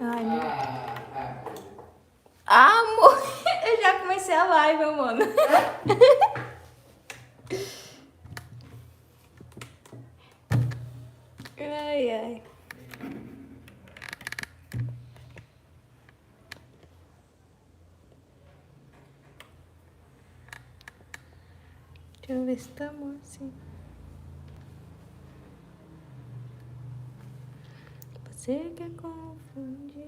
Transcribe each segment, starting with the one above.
Ai, meu Deus. Ah, amor, eu já comecei a live, mano. Ai, ai. Deixa eu ver se tá bom assim. Você quer confundir?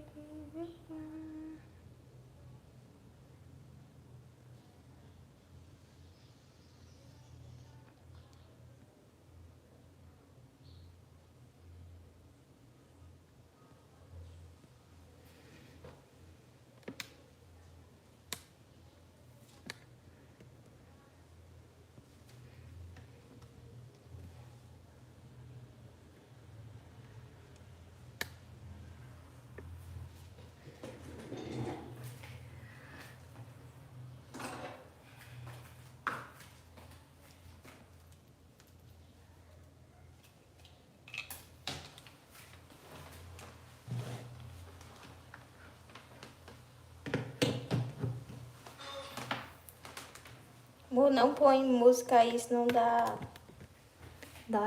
Amor, não põe música aí, senão dá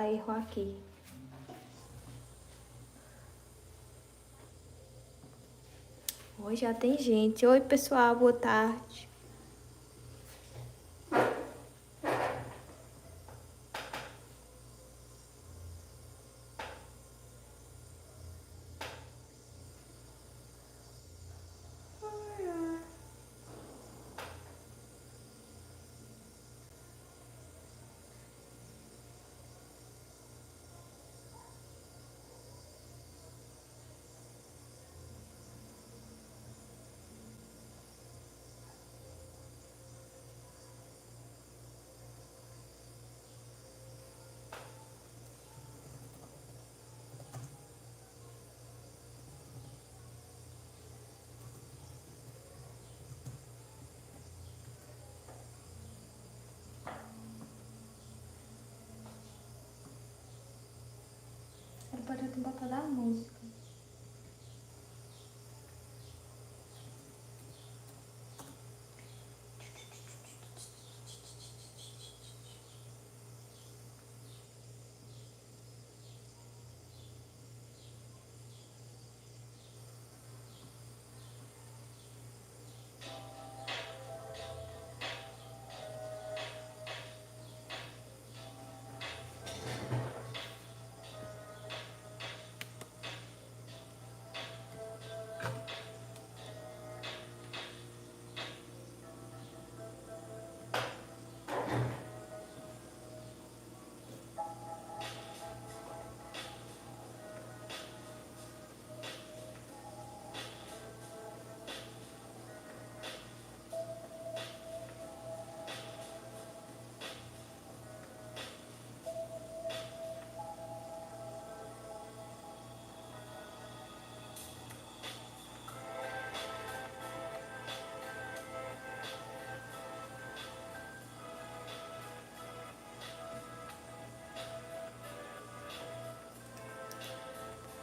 erro aqui. Oi, já tem gente. Oi, pessoal, boa tarde. Ele pode ter botado a música.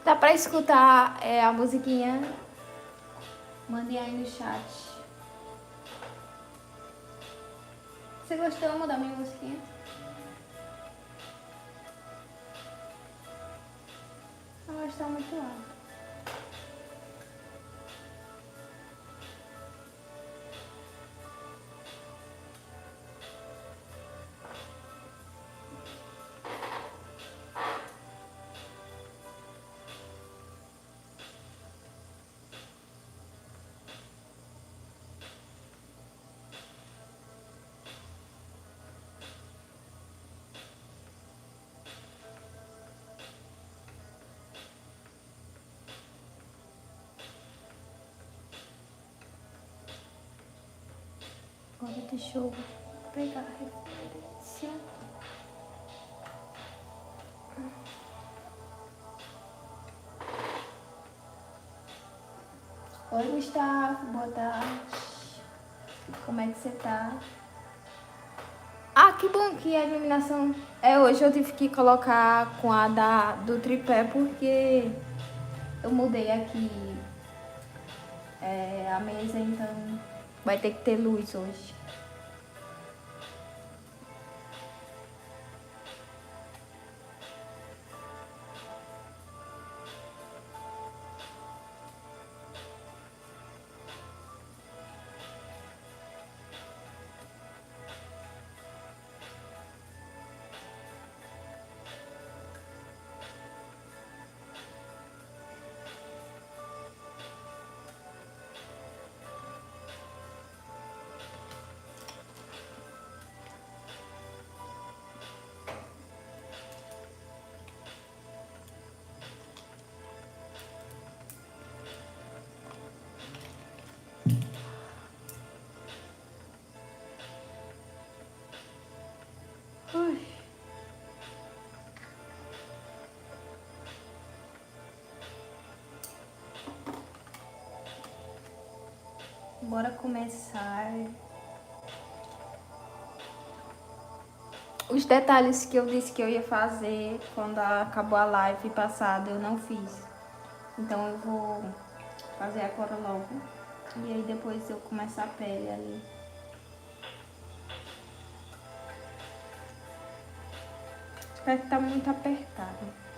Dá pra escutar a musiquinha? Mande aí no chat. Você gostou, amor, da minha musiquinha? Não gostou muito alto. Agora deixa eu pegar a referência. Oi, Gustavo, boa tarde. Como é que você tá? Ah, que bom que a iluminação é hoje. Eu tive que colocar com a do tripé porque eu mudei aqui a mesa, então vai ter que ter luz hoje. Ui. Bora começar. Os detalhes que eu disse que eu ia fazer quando acabou a live passada, eu não fiz. Então eu vou fazer agora logo. E aí depois eu começo a pele ali. Espero que tá muito apertado.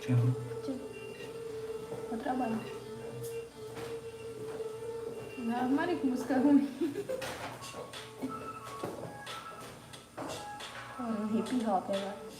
Tchau. Tchau. Bom trabalho. Ah, Maria, que música ruim. Um hip hop agora.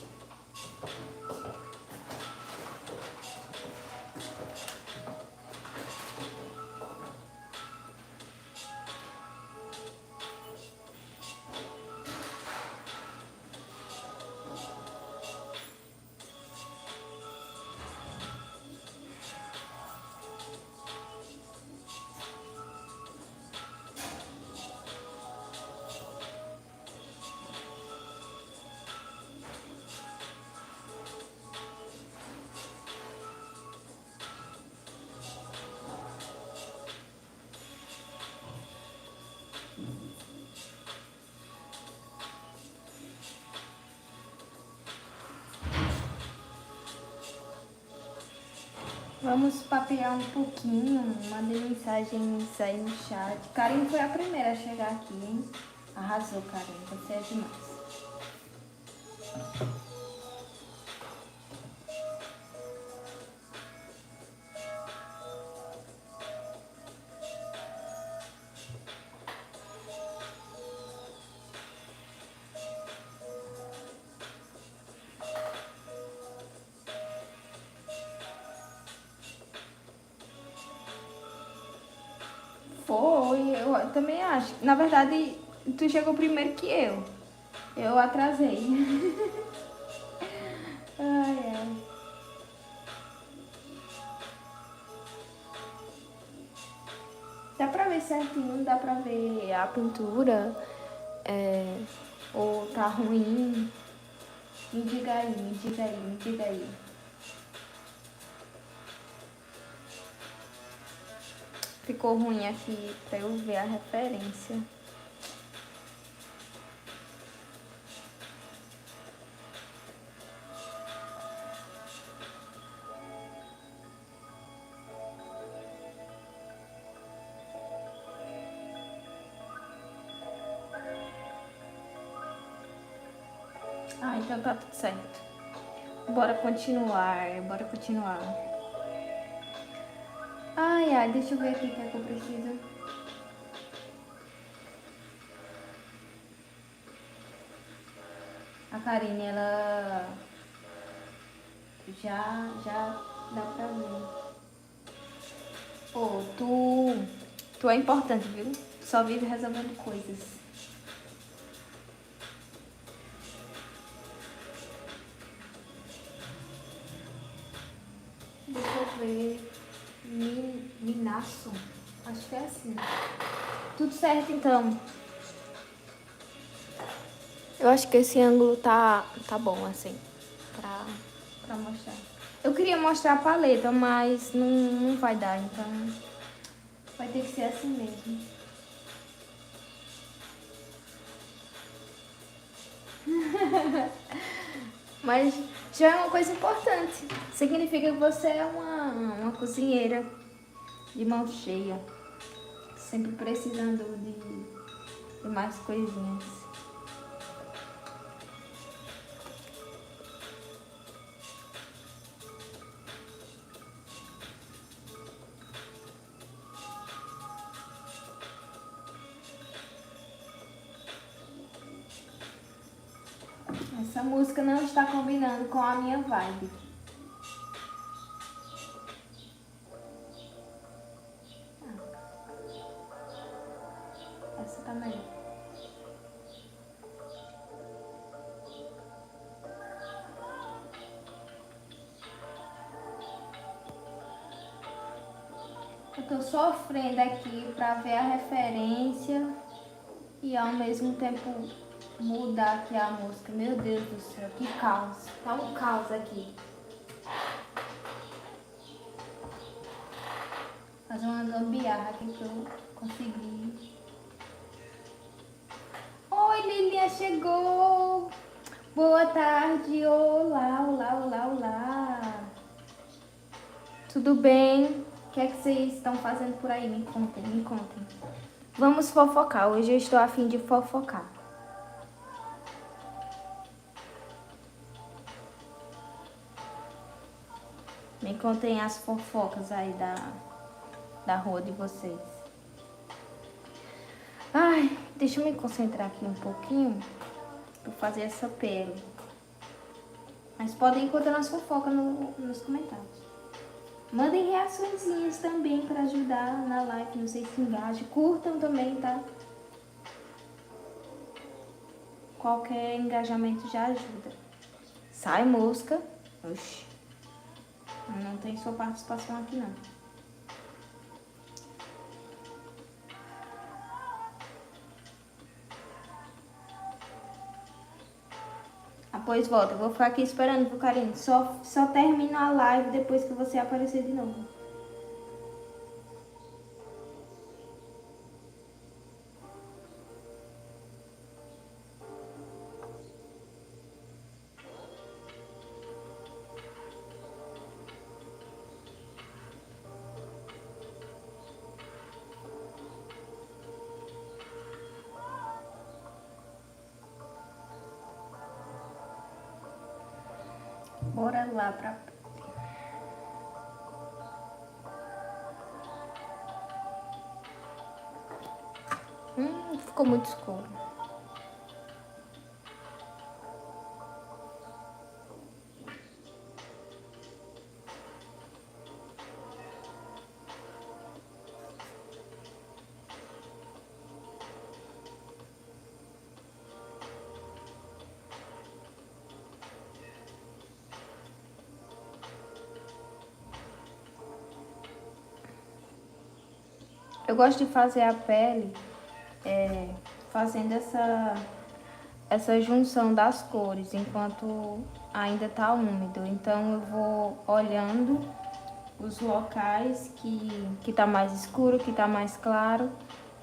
Vamos papear um pouquinho, mandei mensagens aí no chat. Karine foi a primeira a chegar aqui, hein? Arrasou, Karine, você é demais. Foi, eu também acho. Na verdade, tu chegou primeiro que eu. Eu atrasei. Ai, ai. Dá pra ver certinho, dá pra ver a pintura, ou tá ruim. Me diga aí, me diga aí, me diga aí. Ficou ruim aqui pra eu ver a referência. Ah, então tá tudo certo. Bora continuar, bora continuar. Ai, ai, deixa eu ver aqui o que é que eu preciso. A Karine, ela já dá pra ver. Pô, tu é importante, viu? Só vive resolvendo coisas. Deixa eu ver. Minaço. Acho que é assim. Tudo certo, então. Eu acho que esse ângulo tá bom, assim, pra mostrar. Eu queria mostrar a paleta, mas não vai dar, então vai ter que ser assim mesmo. Mas já é uma coisa importante. Significa que você é uma cozinheira de mão cheia. Sempre precisando de mais coisinhas. Essa música não está combinando com a minha vibe. Essa tá melhor. Eu tô sofrendo aqui pra ver a referência e ao mesmo tempo mudar aqui a música. Meu Deus do céu, que caos. Tá um caos aqui. Fazer uma gambiarra aqui pra eu conseguir. Oi, Lilia, chegou! Boa tarde, olá, olá, olá, olá. Tudo bem? O que é que vocês estão fazendo por aí? Me contem, me contem. Vamos fofocar, hoje eu estou a fim de fofocar. Me contem as fofocas aí da rua de vocês. Ai, deixa eu me concentrar aqui um pouquinho pra fazer essa pele. Mas podem encontrar as fofocas nos comentários. Mandem reaçõezinhas também pra ajudar na live, não sei se engaja. Curtam também, tá? Qualquer engajamento já ajuda. Sai mosca. Oxi. Não tem sua participação aqui não. Pois volta, eu vou ficar aqui esperando, viu, Karine? Só termino a live depois que você aparecer de novo. Bora lá pra... ficou muito escuro. Eu gosto de fazer a pele fazendo essa junção das cores enquanto ainda tá úmido. Então eu vou olhando os locais que tá mais escuro, que tá mais claro.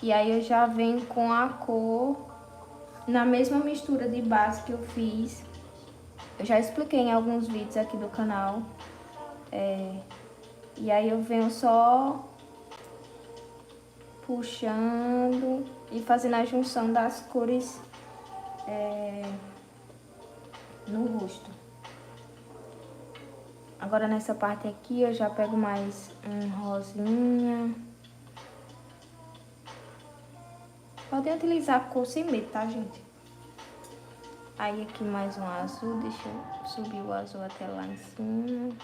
E aí eu já venho com a cor na mesma mistura de base que eu fiz. Eu já expliquei em alguns vídeos aqui do canal. E aí eu venho só puxando e fazendo a junção das cores no rosto. Agora nessa parte aqui eu já pego mais um rosinha. Podem utilizar a cor sem medo, tá, gente? Aí aqui mais um azul, deixa eu subir o azul até lá em cima.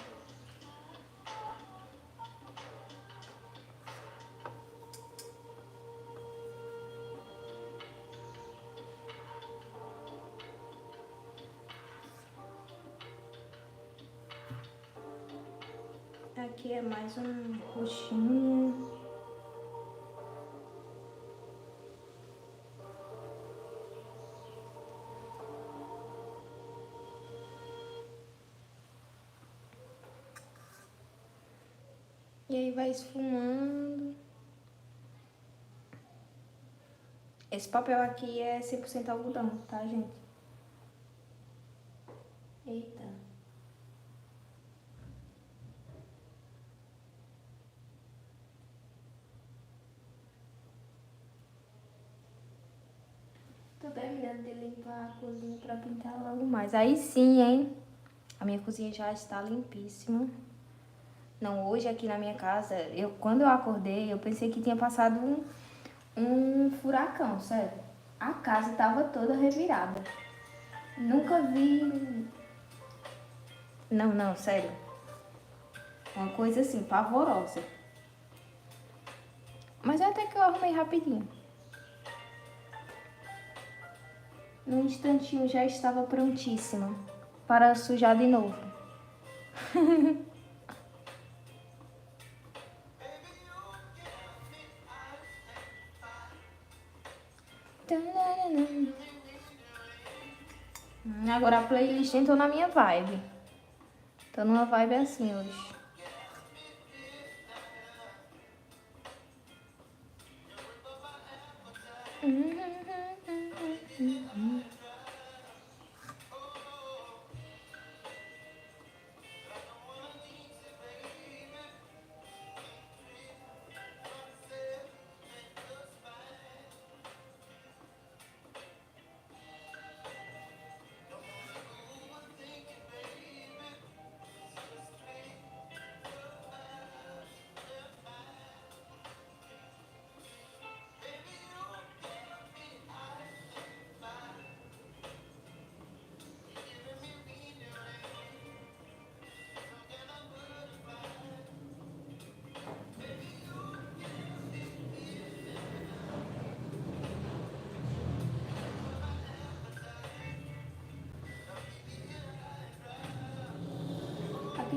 Aqui é mais um roxinho. E aí vai esfumando. Esse papel aqui é 100% algodão, tá, gente? Eita. Tô terminando de limpar a cozinha pra pintar logo mais. Aí sim, hein? A minha cozinha já está limpíssima. Não, hoje aqui na minha casa, quando eu acordei, eu pensei que tinha passado um furacão, sério. A casa tava toda revirada. Nunca vi... Não, sério. Uma coisa assim, pavorosa. Mas até que eu arrumei rapidinho. Num instantinho já estava prontíssima para sujar de novo. Agora a playlist entrou na minha vibe. Tô numa vibe assim hoje.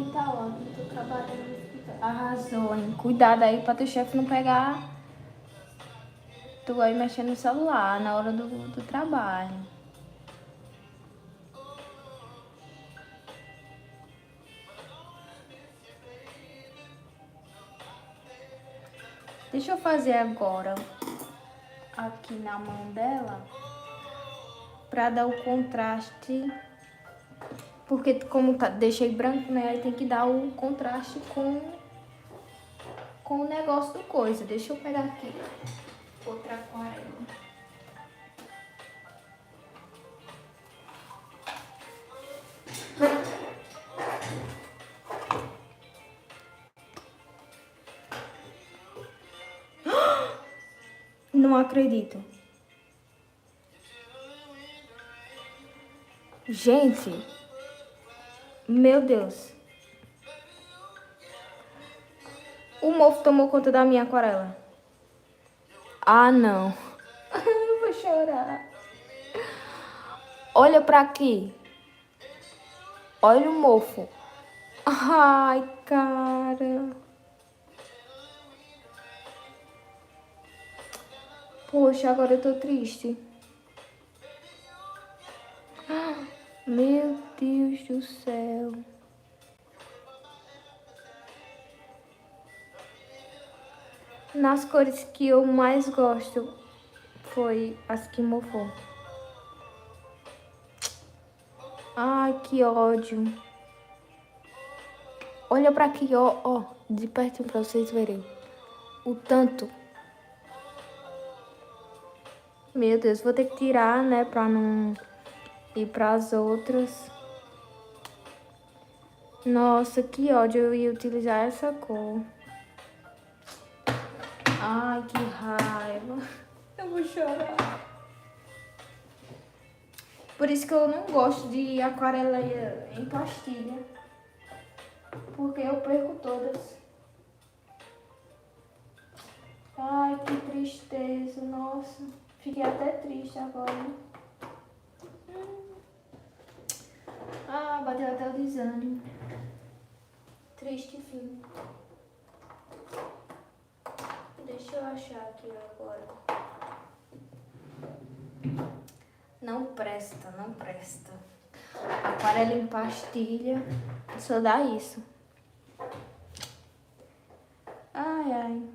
hospital, ó. Eu tô trabalhando no hospital. Arrasou, hein? Cuidado aí pra teu chefe não pegar tu aí mexendo no celular na hora do trabalho. Deixa eu fazer agora aqui na mão dela pra dar o contraste. Porque como deixei branco, né? Aí tem que dar o contraste com o negócio do coisa. Deixa eu pegar aqui outra aquarela. Não acredito. Gente, meu Deus. O mofo tomou conta da minha aquarela. Ah, não. Eu vou chorar. Olha pra aqui. Olha o mofo. Ai, cara. Poxa, agora eu tô triste. Meu Deus do céu. Nas cores que eu mais gosto foi as que mofou. Ai, que ódio. Olha pra aqui, ó, ó, de pertinho pra vocês verem. O tanto. Meu Deus, vou ter que tirar, né, pra não ir pras outras. Nossa, que ódio, eu ia utilizar essa cor. Ai, que raiva. Eu vou chorar. Por isso que eu não gosto de aquarela em pastilha. Porque eu perco todas. Ai, que tristeza, nossa. Fiquei até triste agora. Ah, bateu até o desânimo. Triste fim. Deixa eu achar aqui agora. Não presta, não presta. Aquarela em pastilha só dá isso. Ai, ai.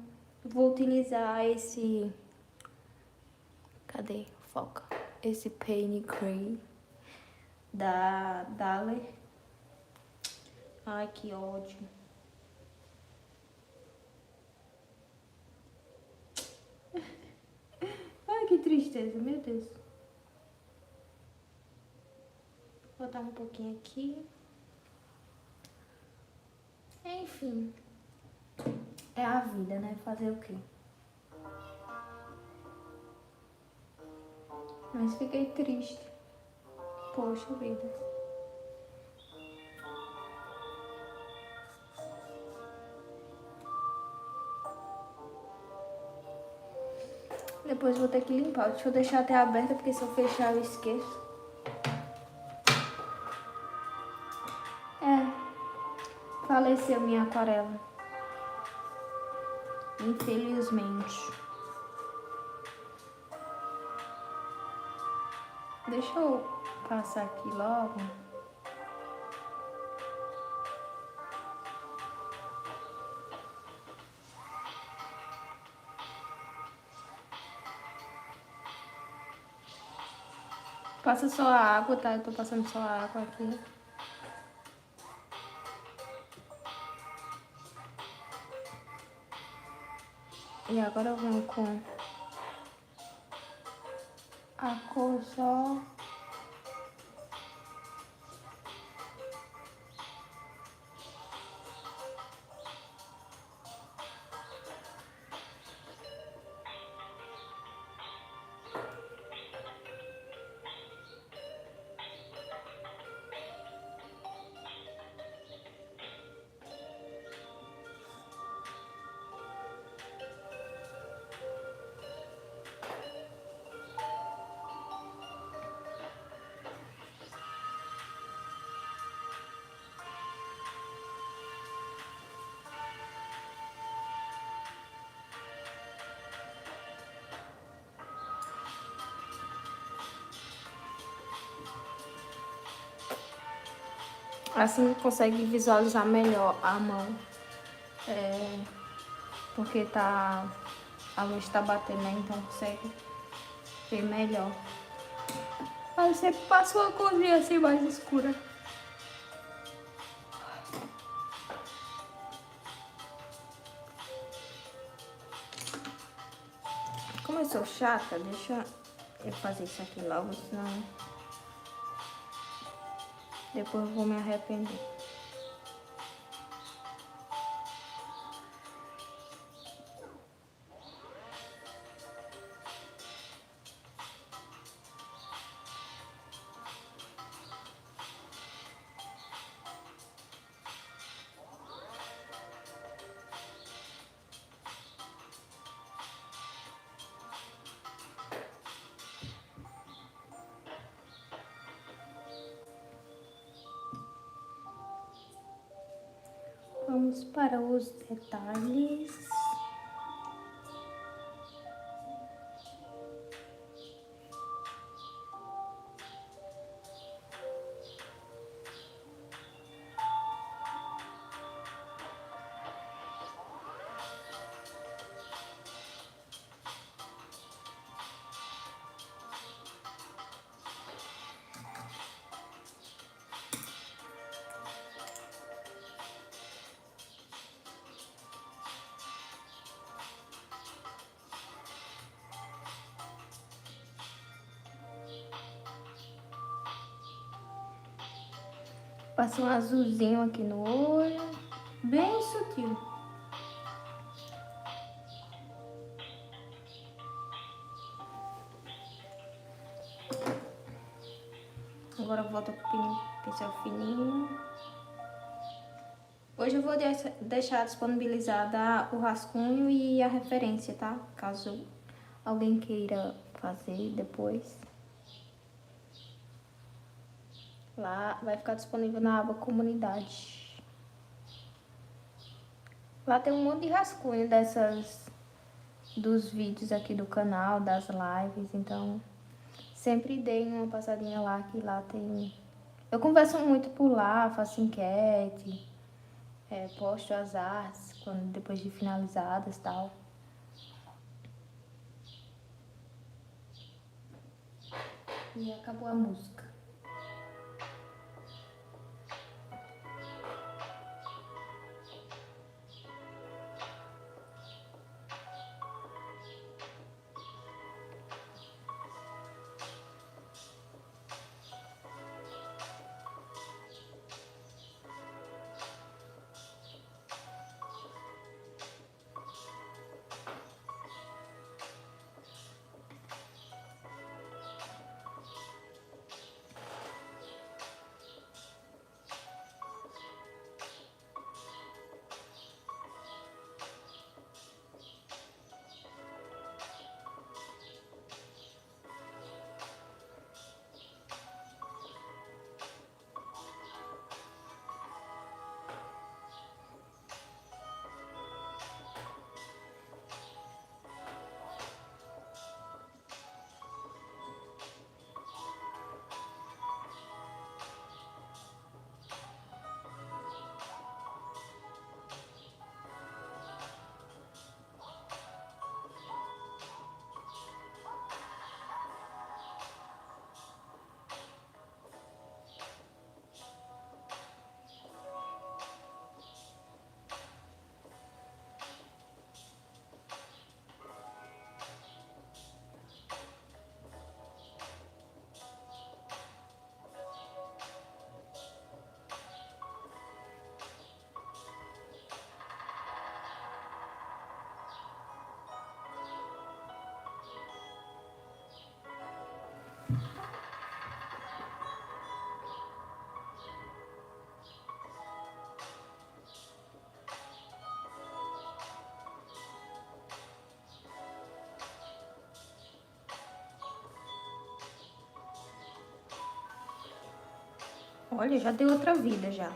Vou utilizar esse... Cadê? Foca. Esse Paint Cream da Daler. Ai, que ódio. Ai, que tristeza, meu Deus. Vou botar um pouquinho aqui. Enfim. É a vida, né? Fazer o quê? Mas fiquei triste. Poxa vida. Depois vou ter que limpar. Deixa eu deixar até aberta, porque se eu fechar eu esqueço. Faleceu minha aquarela. Infelizmente. Deixa eu passar aqui logo. Passa só a água, tá? Eu tô passando só a água aqui. E agora eu venho com a cor só. Assim consegue visualizar melhor a mão. Porque a luz tá batendo, né? Então consegue ver melhor. Aí eu sempre passo uma corzinha assim mais escura. Como eu sou chata, deixa eu fazer isso aqui logo, senão depois eu vou me arrepender. Vamos para os detalhes. Passa um azulzinho aqui no olho, bem sutil. Agora eu volto com o pincel fininho. Hoje eu vou deixar disponibilizada o rascunho e a referência, tá? Caso alguém queira fazer depois. Lá vai ficar disponível na aba comunidade. Lá tem um monte de rascunho dos vídeos aqui do canal, das lives, então sempre deem uma passadinha lá, que lá tem... Eu converso muito por lá, faço enquete, posto as artes depois de finalizadas e tal. E acabou a música. Olha, já deu outra vida já.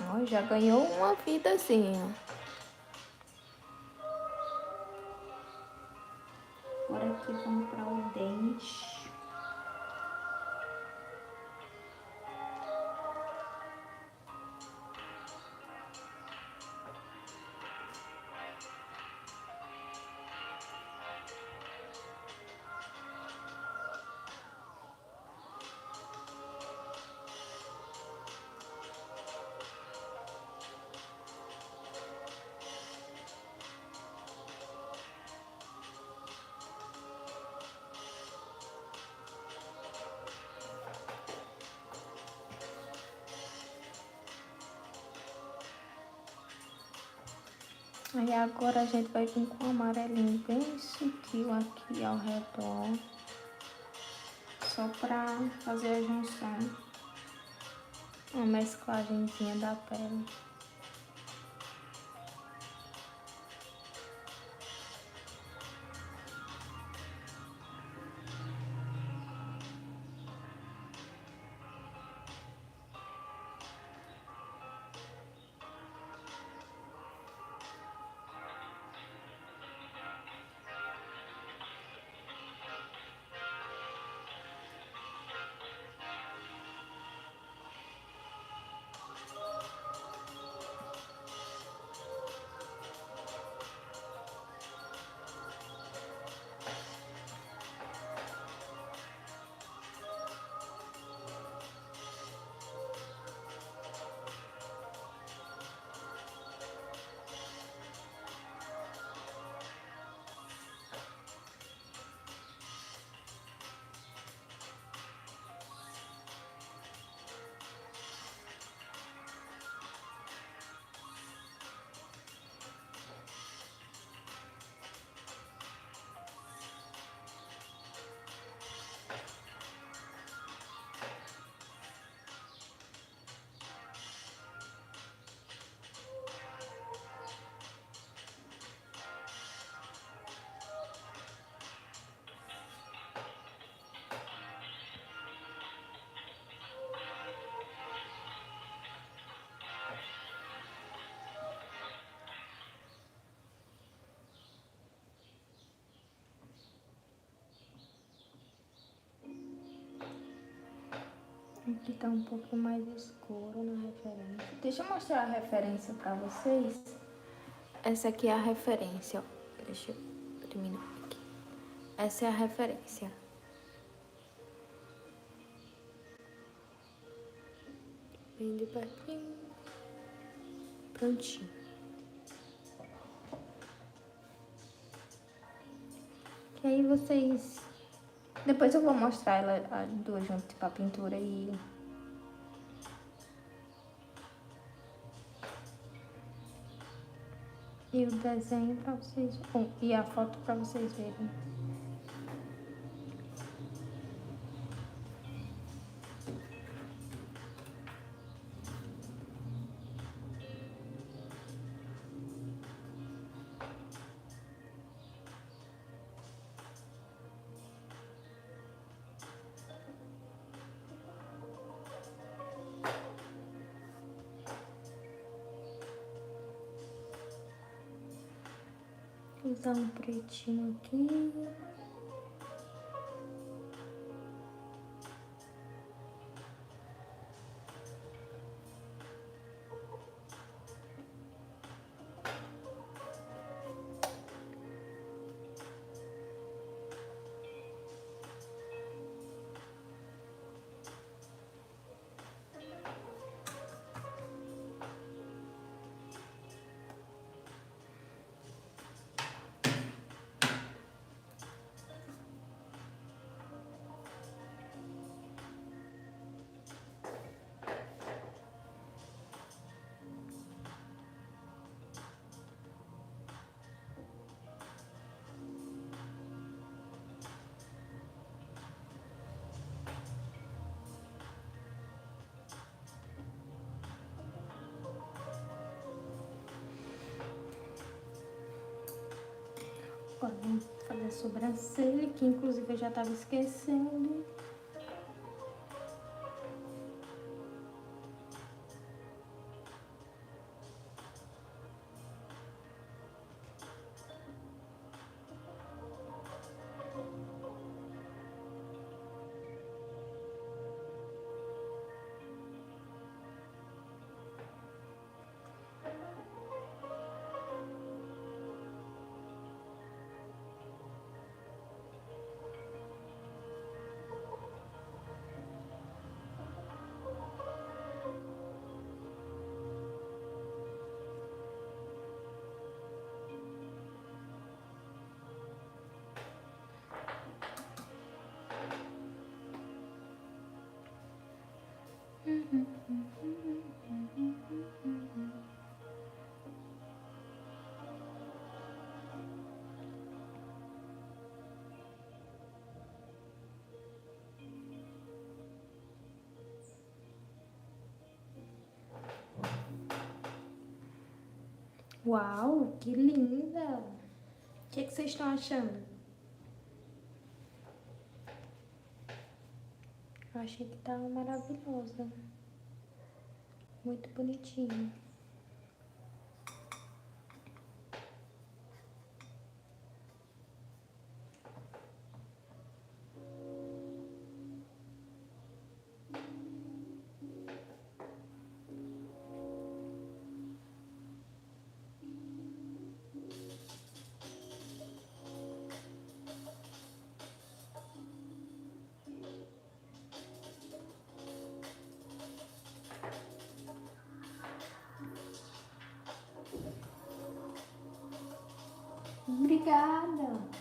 Ó, já ganhou uma vidazinha. Agora aqui vamos para o dente. Aí agora a gente vai vir com um amarelinho bem sutil aqui ao redor. Só pra fazer a junção. Uma mesclagenzinha da pele. Aqui tá um pouco mais escuro na referência. Deixa eu mostrar a referência pra vocês. Essa aqui é a referência, ó. Deixa eu terminar aqui. Essa é a referência. Bem de pertinho. Prontinho. E aí vocês... Depois eu vou mostrar ela as duas juntas, tipo a pintura e o desenho pra vocês... e a foto pra vocês verem. Vou usar um pretinho aqui. Agora vamos fazer a sobrancelha, que inclusive eu já tava esquecendo. Uau, que linda! O que vocês estão achando? Eu achei que tá maravilhosa. Muito bonitinho. Obrigada!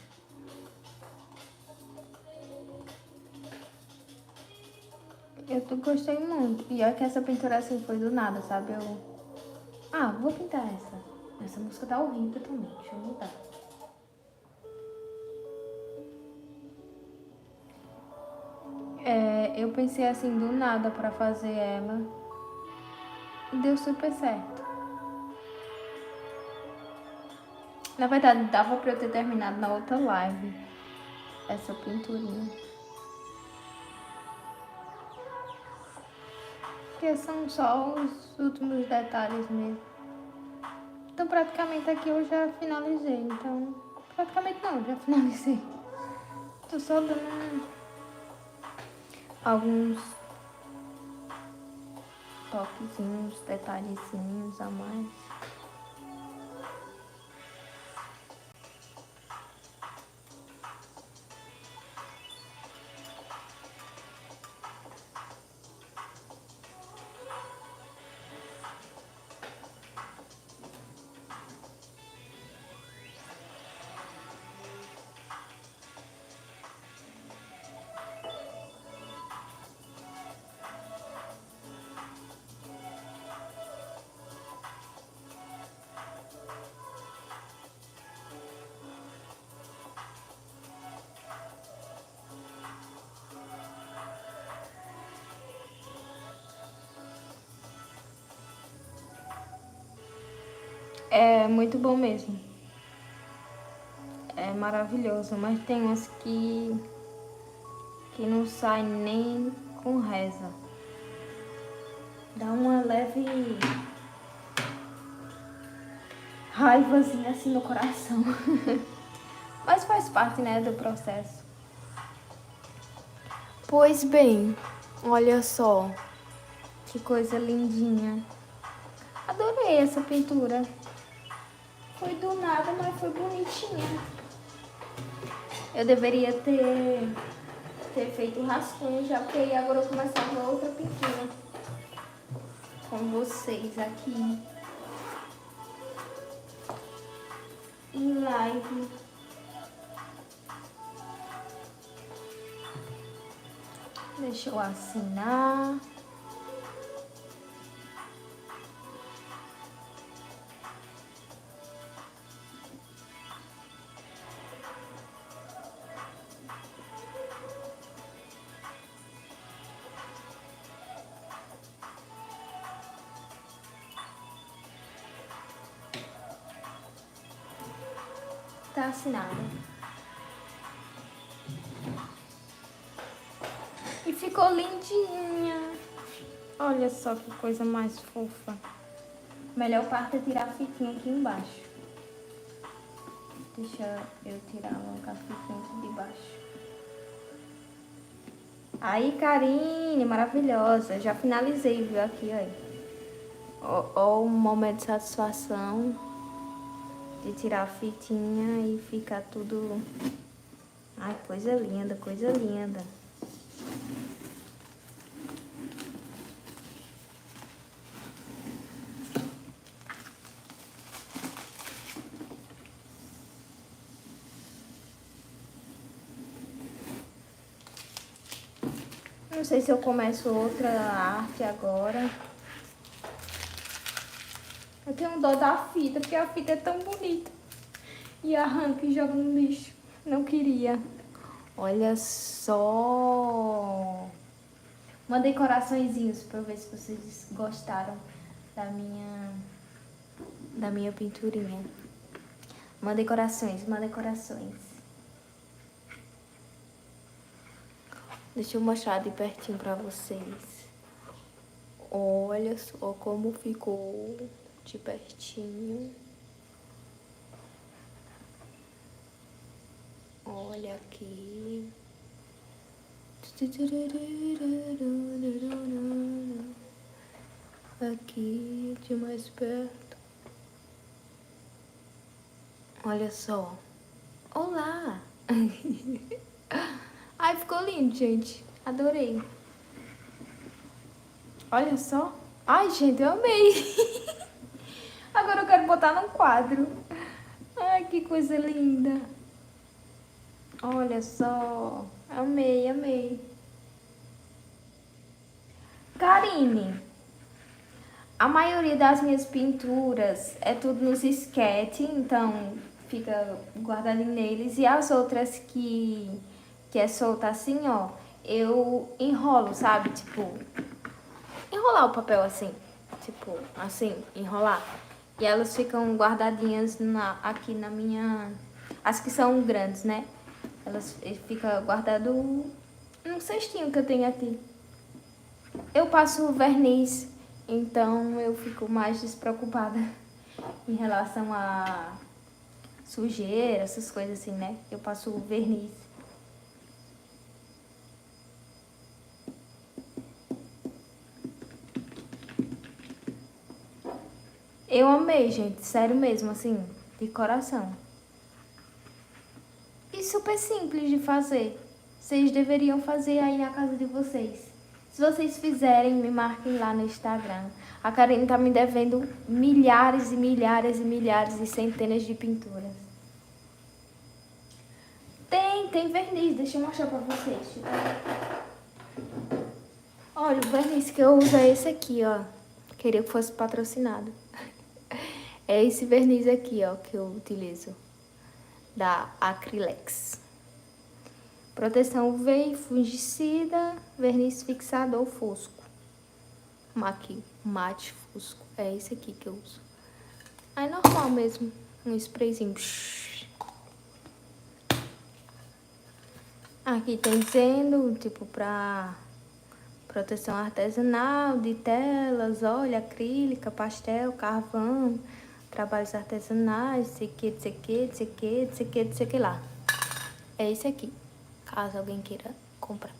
Gostei muito. E olha que essa pintura assim foi do nada, sabe? Vou pintar essa. Essa música tá horrível também. Deixa eu mudar. Eu pensei assim do nada pra fazer ela. E deu super certo. Na verdade, dava pra eu ter terminado na outra live. Essa pinturinha. Porque são só os últimos detalhes mesmo. Então praticamente aqui eu já finalizei. Então, praticamente não, já finalizei. Tô só dando alguns toquezinhos, detalhezinhos a mais. É muito bom mesmo. É maravilhoso, mas tem umas que não sai nem com reza. Dá uma leve raivazinha assim no coração. Mas faz parte, né, do processo. Pois bem, olha só. Que coisa lindinha. Adorei essa pintura. Foi do nada, mas foi bonitinha. Eu deveria ter feito o rascunho já, porque aí agora eu começar uma outra pintura com vocês aqui em live. Deixa eu assinar. tá assinada. E ficou lindinha. Olha só que coisa mais fofa. Melhor parte é tirar a fitinha aqui embaixo. Deixa eu tirar logo a fitinha aqui de baixo. Aí, Karine, maravilhosa. Já finalizei, viu? Aqui, ó. O momento de satisfação de tirar a fitinha e ficar tudo... Ai, coisa linda, coisa linda. Não sei se eu começo outra arte agora. Eu tenho dó da fita, porque a fita é tão bonita. E arranca e joga no lixo. Não queria. Olha só. Mandei coraçõezinhos pra ver se vocês gostaram da minha pinturinha. Mandei corações, mandei corações. Deixa eu mostrar de pertinho pra vocês. Olha só como ficou de pertinho. Olha aqui. Aqui, de mais perto. Olha só. Olá! Ai, ficou lindo, gente. Adorei. Olha só. Ai, gente, eu amei. Agora eu quero botar num quadro. Ai, que coisa linda. Olha só. Amei, amei. Karine, a maioria das minhas pinturas é tudo nos sketch, então fica guardadinho neles. E as outras que é solta assim, ó, eu enrolo, sabe? Tipo, enrolar o papel assim. Tipo, assim, enrolar. E elas ficam guardadinhas aqui na minha... As que são grandes, né? Elas ficam guardadas num cestinho que eu tenho aqui. Eu passo verniz, então eu fico mais despreocupada em relação a sujeira, essas coisas assim, né? Eu passo verniz. Eu amei, gente, sério mesmo, assim, de coração. E super simples de fazer. Vocês deveriam fazer aí na casa de vocês. Se vocês fizerem, me marquem lá no Instagram. A Karine tá me devendo milhares e milhares e milhares e centenas de pinturas. Tem verniz, deixa eu mostrar pra vocês. Olha, o verniz que eu uso é esse aqui, ó. Queria que fosse patrocinado. É esse verniz aqui, ó, que eu utilizo. Da Acrylex. Proteção UV, fungicida, verniz fixador fosco. Mate fosco. É esse aqui que eu uso. É normal mesmo. Um sprayzinho. Aqui tem dizendo, tipo, pra proteção artesanal, de telas, óleo, acrílica, pastel, carvão, trabalhos artesanais, sei que lá. É esse aqui, caso alguém queira comprar.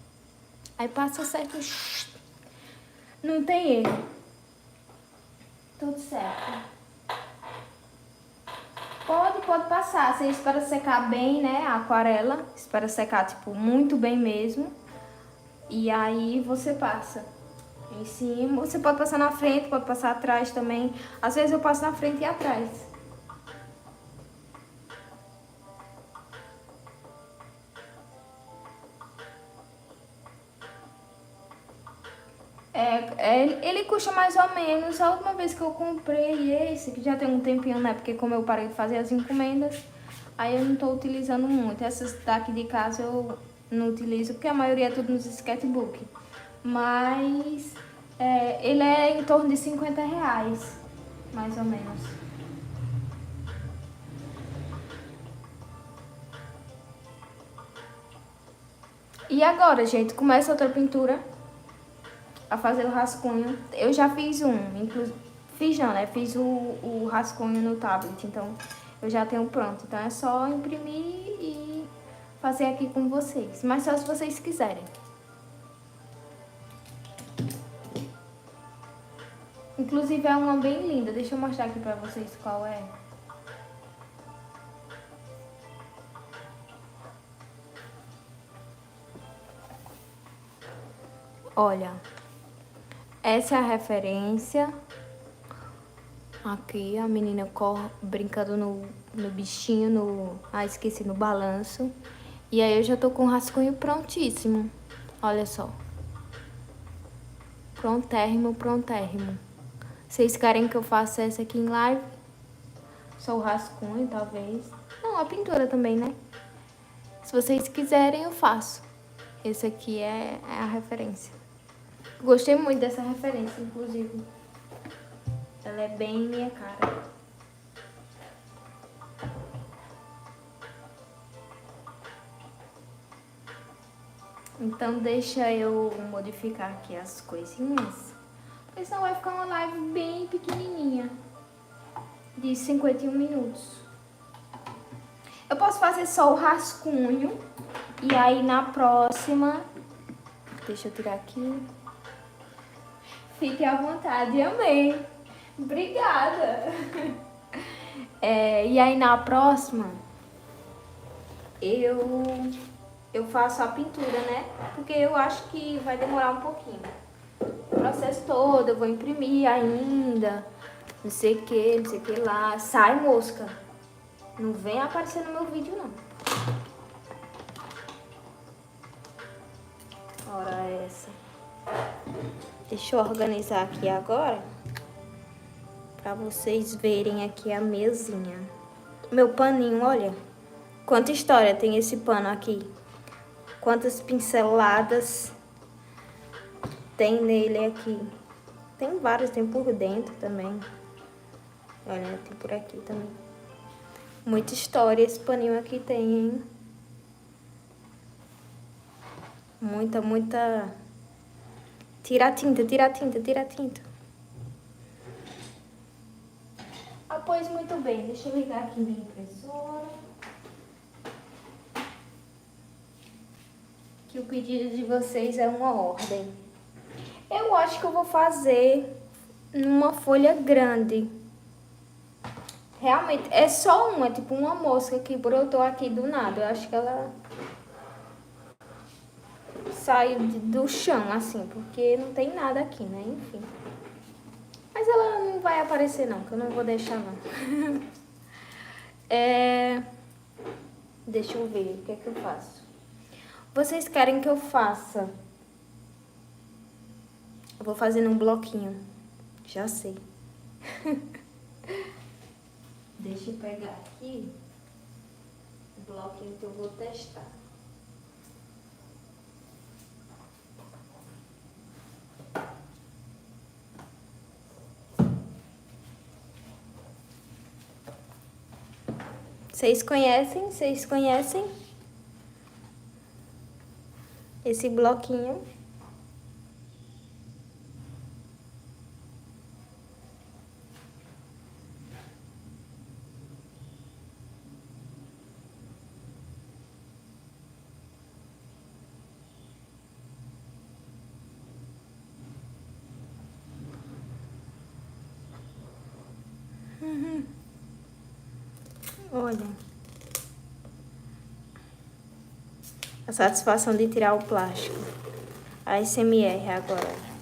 Aí passa certo. Não tem erro. Tudo certo. Pode passar. Você espera secar bem, né? A aquarela. Espera secar, tipo, muito bem mesmo. E aí você passa em cima. Você pode passar na frente, pode passar atrás também. Às vezes eu passo na frente e atrás. Ele custa mais ou menos. A última vez que eu comprei esse, que já tem um tempinho, né? Porque como eu parei de fazer as encomendas, aí eu não tô utilizando muito. Essas daqui de casa eu não utilizo, porque a maioria é tudo nos sketchbook. Mas ele é em torno de R$50, mais ou menos. E agora, gente, começa outra pintura. A fazer o rascunho. Eu já fiz um, fiz não, né? Fiz o rascunho no tablet, então eu já tenho pronto. Então é só imprimir e fazer aqui com vocês. Mas só se vocês quiserem. Inclusive é uma bem linda. Deixa eu mostrar aqui pra vocês qual é. Olha. Essa é a referência. Aqui a menina corre brincando no bichinho, esqueci, no balanço. E aí eu já tô com o rascunho prontíssimo. Olha só. Prontérrimo, prontérrimo. Vocês querem que eu faça essa aqui em live? Só o rascunho, talvez. Não, a pintura também, né? Se vocês quiserem, eu faço. Esse aqui é a referência. Gostei muito dessa referência, inclusive. Ela é bem minha cara. Então deixa eu modificar aqui as coisinhas. Porque senão vai ficar uma live bem pequenininha. De 51 minutos. Eu posso fazer só o rascunho. E aí na próxima... Deixa eu tirar aqui. Fique à vontade, amei. Obrigada. E aí na próxima eu faço a pintura, né? Porque eu acho que vai demorar um pouquinho. O processo todo, eu vou imprimir ainda. Não sei o que lá. Sai mosca. Não vem aparecer no meu vídeo, não. Ora essa. Deixa eu organizar aqui agora. Pra vocês verem aqui a mesinha. Meu paninho, olha. Quanta história tem esse pano aqui. Quantas pinceladas tem nele aqui. Tem vários, tem por dentro também. Olha, tem por aqui também. Muita história esse paninho aqui tem, hein? Muita... Tira a tinta, tira a tinta, tira a tinta. Pois muito bem, deixa eu ligar aqui minha impressora. Que o pedido de vocês é uma ordem. Eu acho que eu vou fazer numa folha grande. Realmente, é só uma, tipo uma mosca que brotou aqui do nada. Eu acho que ela saiu do chão, assim, porque não tem nada aqui, né? Enfim. Mas ela não vai aparecer não, que eu não vou deixar não. Deixa eu ver o que é que eu faço. Vocês querem que eu faça? Eu vou fazer num bloquinho. Já sei. Deixa eu pegar aqui o bloquinho que eu vou testar. Vocês conhecem? Vocês conhecem esse bloquinho? Olha. A satisfação de tirar o plástico. A ASMR agora.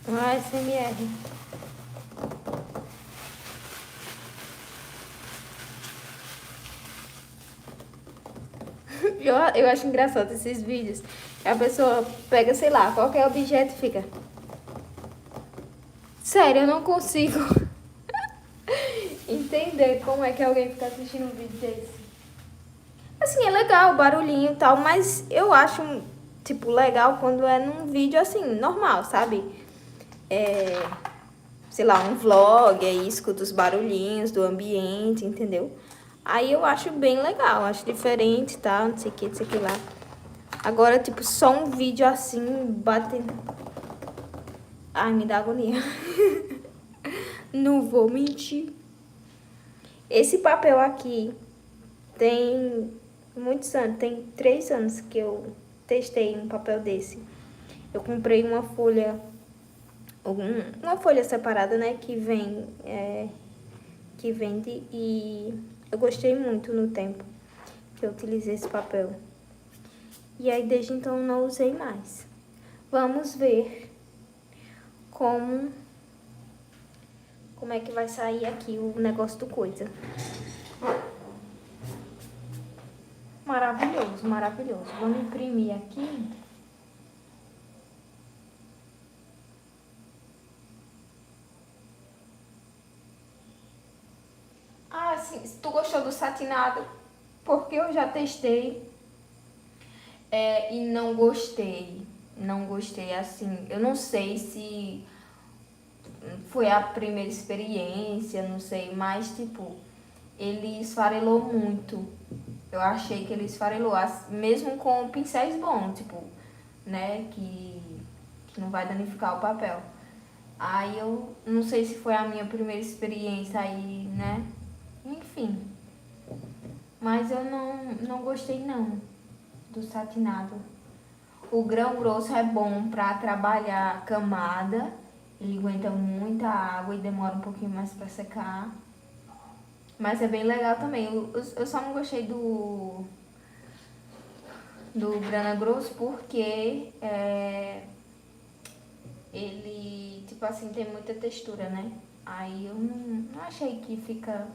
ASMR. Eu acho engraçado esses vídeos. A pessoa pega, sei lá, qualquer objeto e fica. Sério, eu não consigo entender como é que alguém fica assistindo um vídeo desse. Assim, é legal o barulhinho e tal, mas eu acho, tipo, legal quando é num vídeo assim, normal, sabe? Sei lá, um vlog, aí escuta os barulhinhos do ambiente, entendeu? Aí eu acho bem legal, acho diferente e tal, não sei o que, não sei o que lá. Agora, tipo, só um vídeo assim, batendo. Ai, me dá agonia. Não vou mentir. Esse papel aqui tem muitos anos, tem 3 anos que eu testei um papel desse. Eu comprei uma folha, uma folha separada, né, que vende e eu gostei muito no tempo que eu utilizei esse papel. E aí desde então não usei mais. Vamos ver como é que vai sair aqui o negócio do coisa. Maravilhoso, maravilhoso. Vamos imprimir aqui. Ah, sim. Se tu gostou do satinado, porque eu já testei e não gostei. Não gostei, assim. Eu não sei se foi a primeira experiência, não sei, mas tipo, ele esfarelou muito. Eu achei que ele esfarelou, mesmo com pincéis bons, tipo, né, que não vai danificar o papel. Aí eu não sei se foi a minha primeira experiência aí, né, enfim. Mas eu não gostei não do satinado. O grão grosso é bom pra trabalhar camada, ele aguenta muita água e demora um pouquinho mais pra secar. Mas é bem legal também. Eu só não gostei do grana grosso porque ele, tipo assim, tem muita textura, né? Aí eu não achei que fica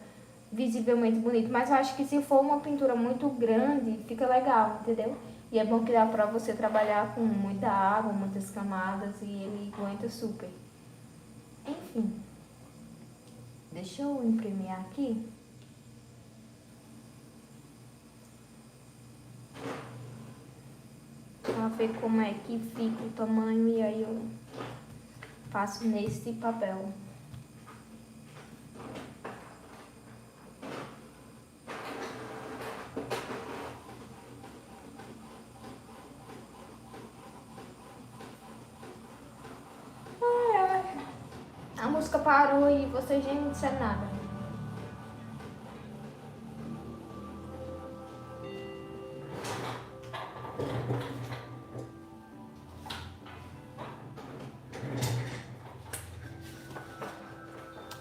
visivelmente bonito. Mas eu acho que se for uma pintura muito grande, fica legal, entendeu? E é bom que dá pra você trabalhar com muita água, muitas camadas e ele aguenta super. Enfim, deixa eu imprimir aqui. Pra ver como é que fica o tamanho e aí eu faço nesse papel. A música parou e vocês nem me disseram nada.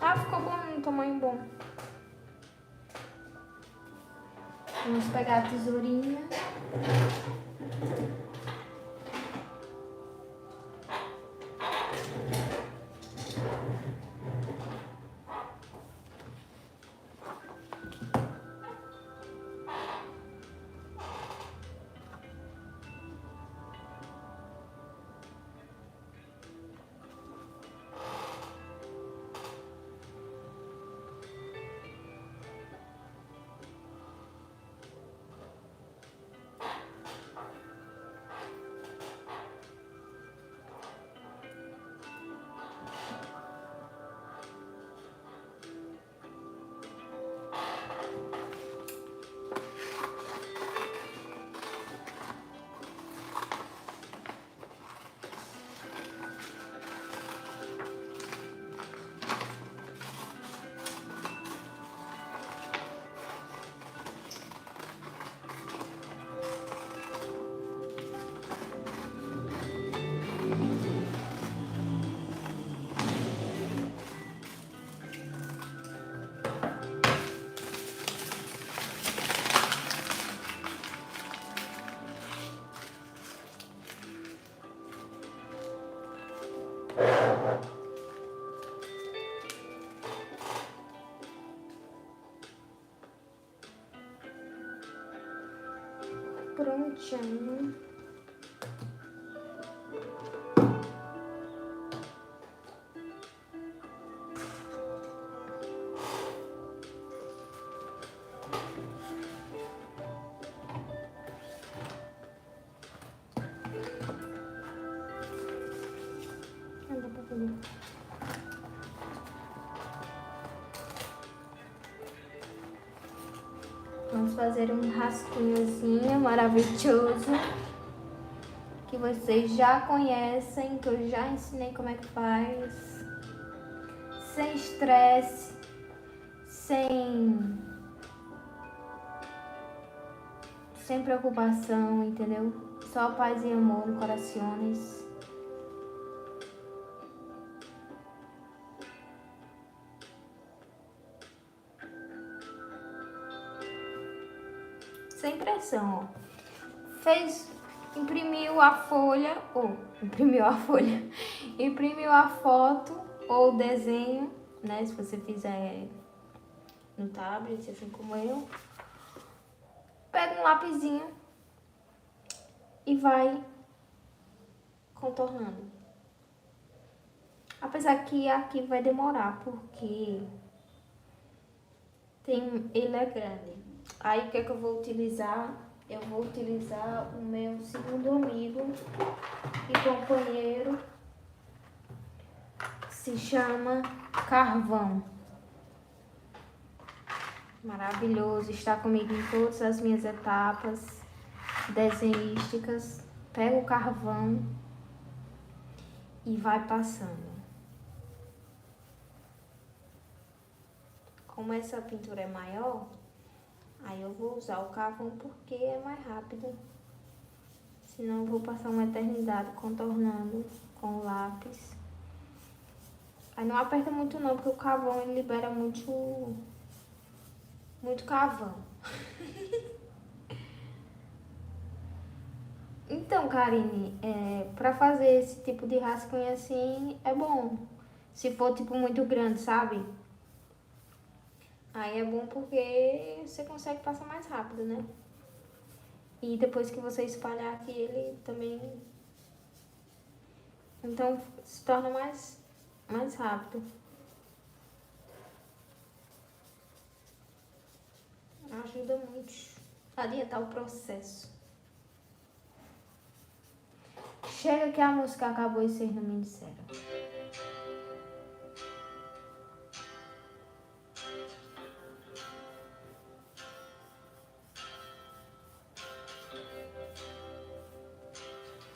Ah, ficou bom, um tamanho bom. Vamos pegar a tesourinha. prontinho. Vamos fazer um rascunhozinho maravilhoso que vocês já conhecem, que eu já ensinei como é que faz, sem estresse, sem preocupação, entendeu? Só paz e amor no corações. Sem pressão, ó. Fez, imprimiu a foto ou o desenho, né? Se você fizer no tablet, assim como eu. Pega um lapisinho e vai contornando. Apesar que aqui vai demorar, porque ele é grande. Aí o que é que eu vou utilizar? Eu vou utilizar o meu segundo amigo e companheiro, que se chama Carvão. Maravilhoso, está comigo em todas as minhas etapas desenhísticas. Pega o carvão e vai passando. Como essa pintura é maior, aí eu vou usar o carvão porque é mais rápido. Senão eu vou passar uma eternidade contornando com o lápis. Aí não aperta muito não, porque o carvão ele libera muito carvão. Então, Karine, pra fazer esse tipo de rascunho assim é bom. Se for tipo muito grande, sabe? Aí é bom porque você consegue passar mais rápido, né? E depois que você espalhar aqui, ele também... Então se torna mais rápido. Ajuda muito a adiantar o processo. Chega que a música acabou e vocês não me disseram.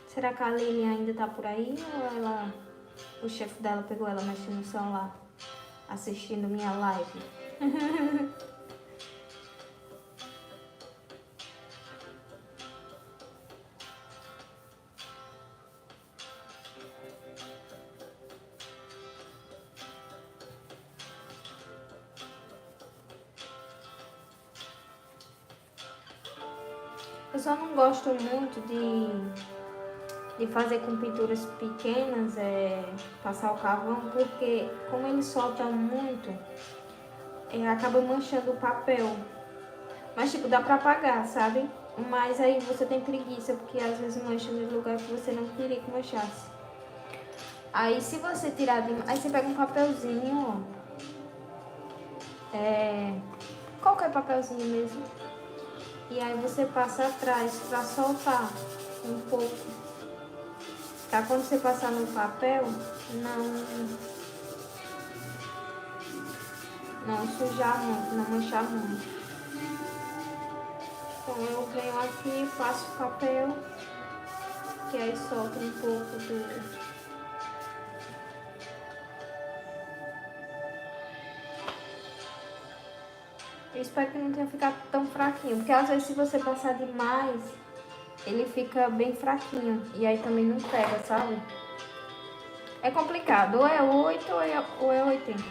Será que a Lili ainda tá por aí ou o chefe dela pegou ela mexendo no celular, assistindo minha live? Eu só não gosto muito de fazer com pinturas pequenas, passar o carvão, porque como ele solta muito, acaba manchando o papel. Mas tipo, dá pra apagar, sabe? Mas aí você tem preguiça, porque às vezes mancha no lugar que você não queria que manchasse. Aí se você tirar aí você pega um papelzinho, ó. Qualquer papelzinho mesmo. E aí você passa atrás pra soltar um pouco. Pra quando você passar no papel, não sujar muito, não manchar muito. Então eu venho aqui, passo o papel, que aí solta um pouco do... Eu espero que não tenha ficado tão fraquinho, porque às vezes se você passar demais, ele fica bem fraquinho, e aí também não pega, sabe? É complicado, ou é 8 ou é 80.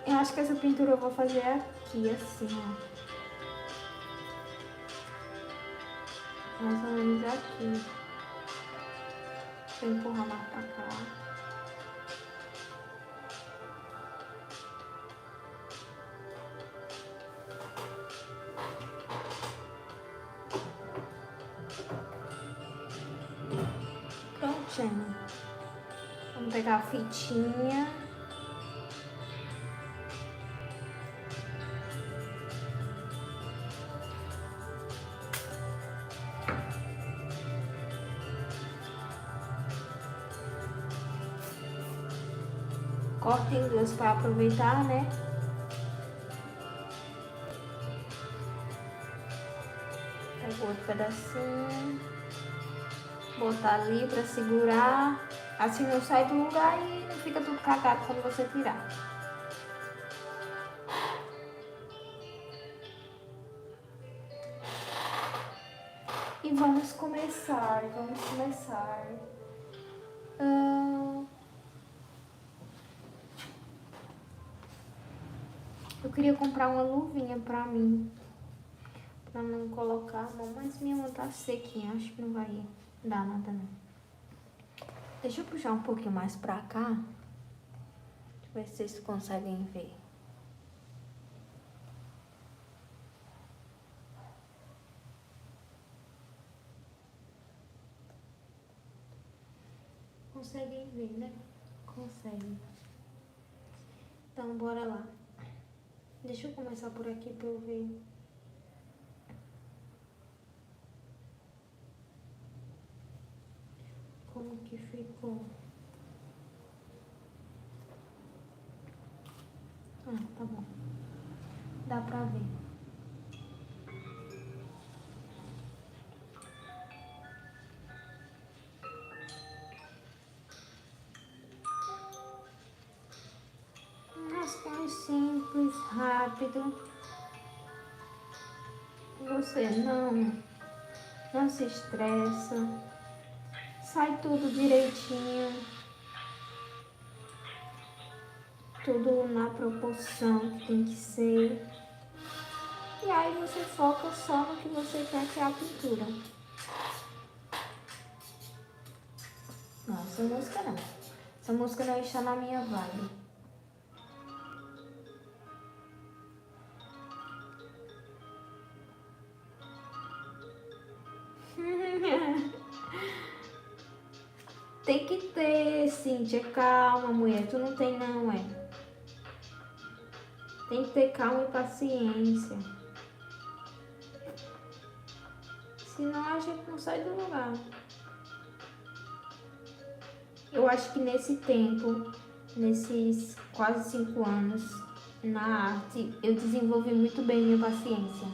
Eu acho que essa pintura eu vou fazer aqui, assim, ó. Mais ou menos aqui. Deixa eu empurrar mais pra cá. Channel. Vamos pegar a fitinha. Corta em duas para aproveitar, né? Pega outro pedacinho. Botar ali para segurar. Assim não sai do lugar e não fica tudo cagado quando você tirar. E vamos começar. Eu queria comprar uma luvinha pra mim. Pra não colocar a mão, mas minha mão tá sequinha. Acho que não vai dar nada não. Deixa eu puxar um pouquinho mais pra cá. Deixa eu ver se vocês conseguem ver. Conseguem ver, né? Conseguem. Então, bora lá. Deixa eu começar por aqui pra eu ver. Como que ficou. Ah, tá bom. Dá pra ver. Raspão simples, rápido. Você não se estressa. Sai tudo direitinho. Tudo na proporção que tem que ser. E aí você foca só no que você quer, que é a pintura. Não, essa música não. Essa música não está na minha vibe. Tem que ter, Cíntia, calma, mulher. Tu não tem não, é. Tem que ter calma e paciência. Senão a gente não sai do lugar. Eu acho que nesse tempo, nesses quase 5 anos na arte, eu desenvolvi muito bem minha paciência.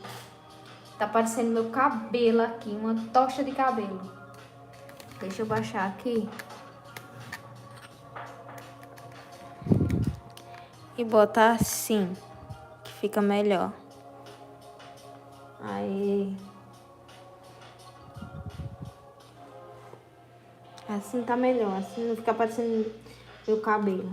Tá parecendo meu cabelo aqui, uma tocha de cabelo. Deixa eu baixar aqui. E botar assim, que fica melhor. Aí. Assim tá melhor, assim não fica parecendo meu cabelo.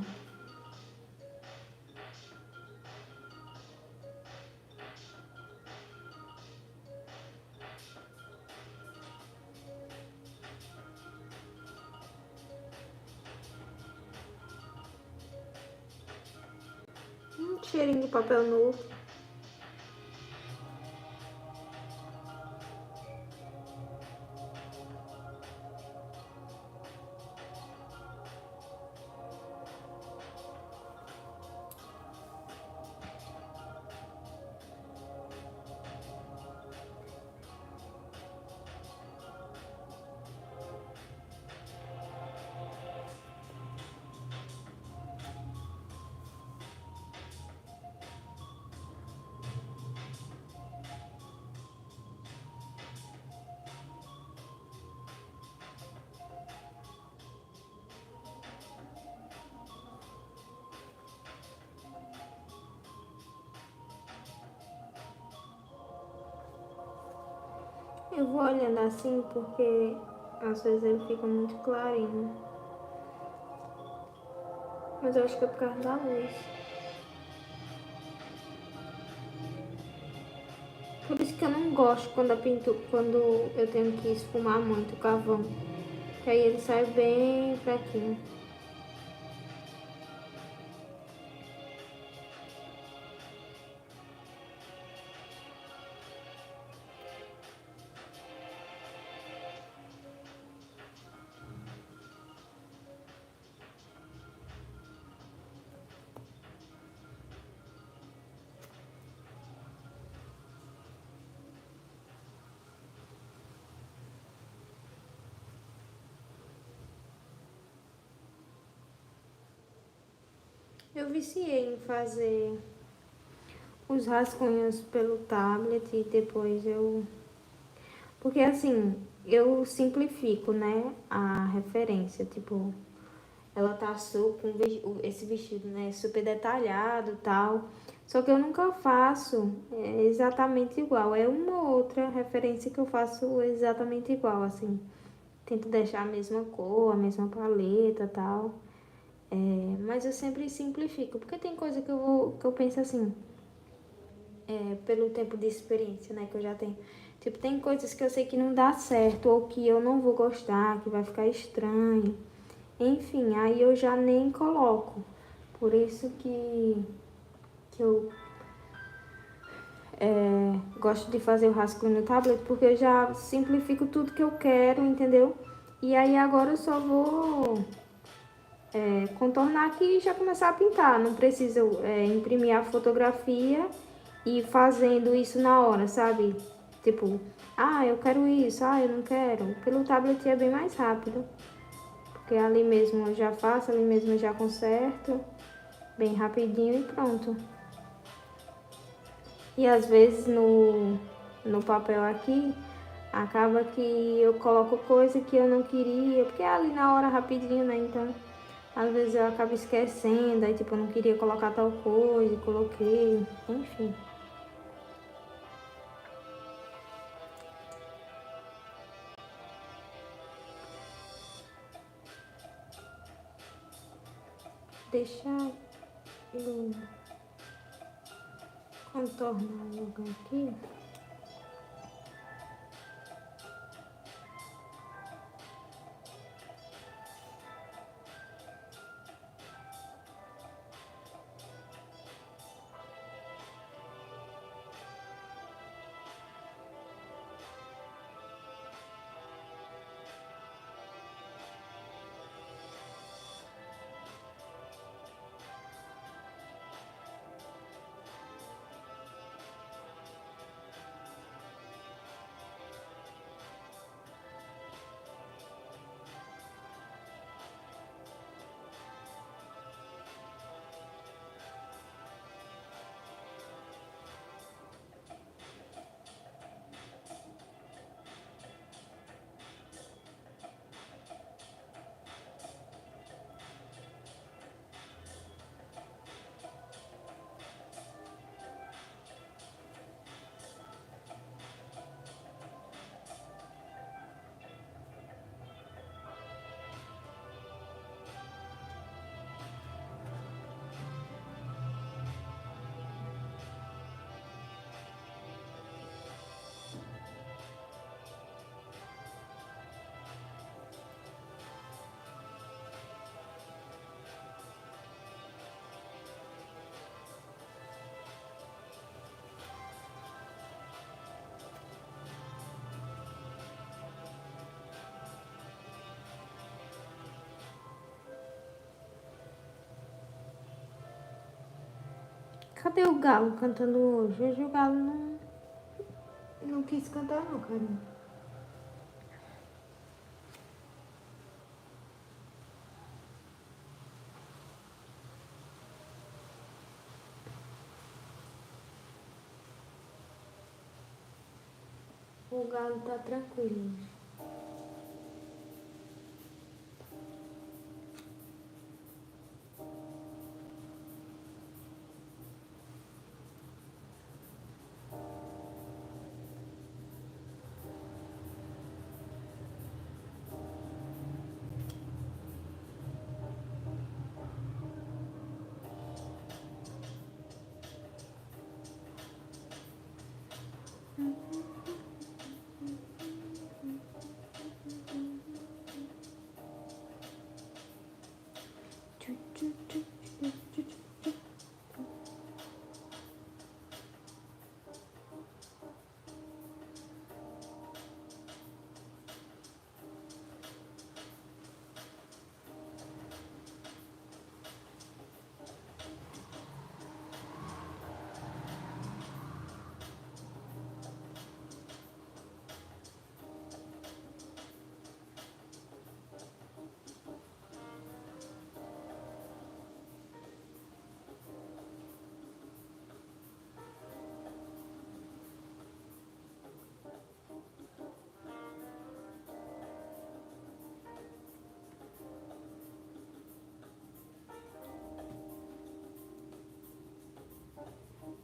Um cheirinho de papel novo. Eu vou olhando assim porque às vezes ele fica muito clarinho. Mas eu acho que é por causa da luz. Por isso que eu não gosto quando quando eu tenho que esfumar muito o carvão. Que aí ele sai bem fraquinho. Eu viciei em fazer os rascunhos pelo tablet e depois eu... Porque assim, eu simplifico, né, a referência, tipo, ela tá super, esse vestido, né, super detalhado e tal. Só que eu nunca faço exatamente igual. É uma outra referência que eu faço exatamente igual, assim. Tento deixar a mesma cor, a mesma paleta e tal. Mas eu sempre simplifico, porque tem coisa que eu penso assim, pelo tempo de experiência, né, que eu já tenho. Tipo, tem coisas que eu sei que não dá certo, ou que eu não vou gostar, que vai ficar estranho. Enfim, aí eu já nem coloco. Por isso que eu gosto de fazer o rascunho no tablet, porque eu já simplifico tudo que eu quero, entendeu? E aí agora eu só vou contornar aqui e já começar a pintar. Não preciso imprimir a fotografia e fazendo isso na hora, sabe? Tipo, eu quero isso, eu não quero. Pelo tablet é bem mais rápido, porque ali mesmo eu já faço, ali mesmo eu já conserto, bem rapidinho e pronto. E às vezes no papel aqui, acaba que eu coloco coisa que eu não queria, porque é ali na hora rapidinho, né? Então, às vezes eu acabo esquecendo, aí tipo, eu não queria colocar tal coisa, coloquei, enfim. Deixar eu contornar logo aqui. Cadê o galo cantando hoje? Hoje o galo não quis cantar não, carinho. O galo tá tranquilo.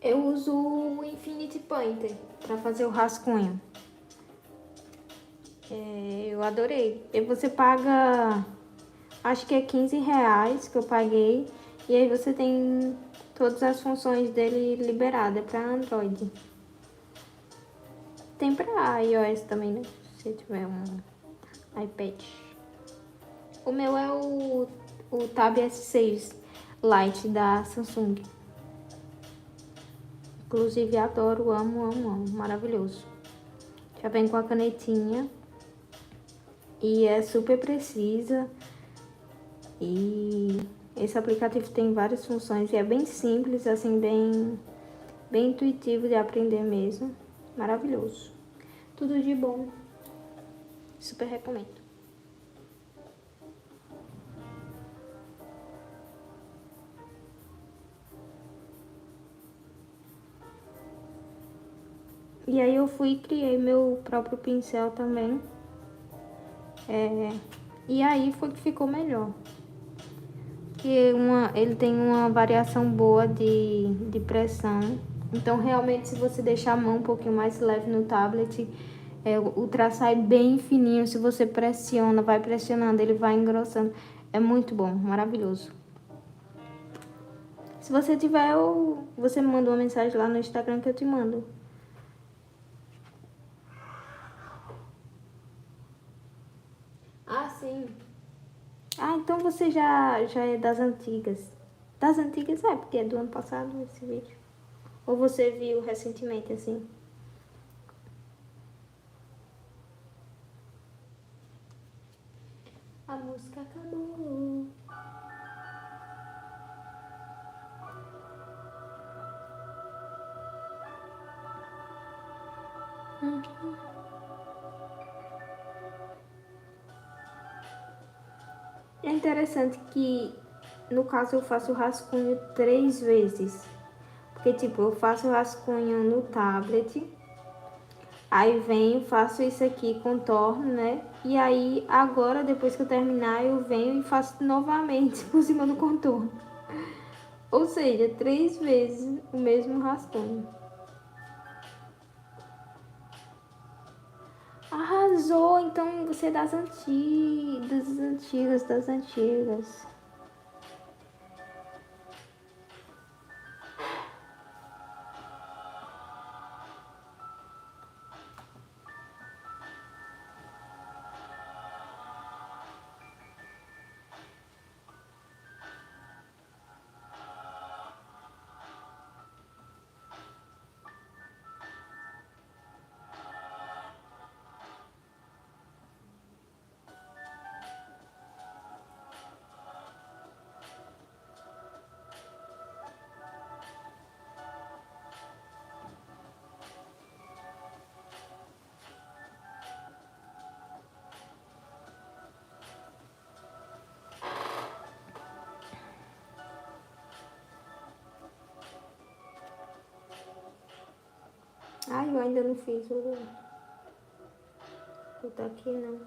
Eu uso o Infinity Painter para fazer o rascunho. Eu adorei. E você paga, acho que é R$ 15 que eu paguei. E aí você tem todas as funções dele liberadas para Android. Tem para iOS também, né? Se tiver um iPad. O meu é o Tab S6 Lite da Samsung. Inclusive adoro, amo, amo, amo. Maravilhoso. Já vem com a canetinha. E é super precisa. E esse aplicativo tem várias funções. E é bem simples, assim, bem intuitivo de aprender mesmo. Maravilhoso. Tudo de bom. Super recomendo. E aí eu fui e criei meu próprio pincel também. E aí foi que ficou melhor. Porque ele tem uma variação boa de pressão. Então realmente se você deixar a mão um pouquinho mais leve no tablet, o traço sai bem fininho. Se você pressiona, vai pressionando, ele vai engrossando. É muito bom, maravilhoso. Se você tiver, você me manda uma mensagem lá no Instagram que eu te mando. Ah, sim. Ah, então você já é das antigas. Das antigas é, porque é do ano passado esse vídeo. Ou você viu recentemente, assim? A música acabou. É interessante que, no caso, eu faço o rascunho 3 vezes. Porque, tipo, eu faço o rascunho no tablet, aí venho, faço isso aqui, contorno, né? E aí, agora, depois que eu terminar, eu venho e faço novamente por cima do contorno. Ou seja, 3 vezes o mesmo rascunho. Arrasou! Então você é das antigas, das antigas, das antigas. Ai, eu ainda não fiz o daqui não.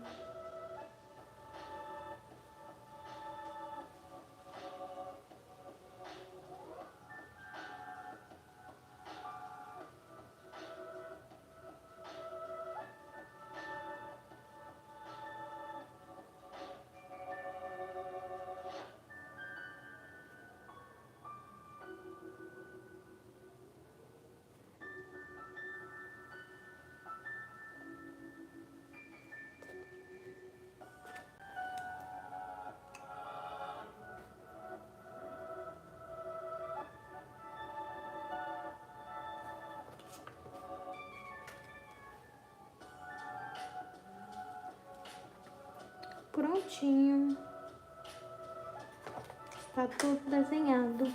Prontinho. Está tudo desenhado.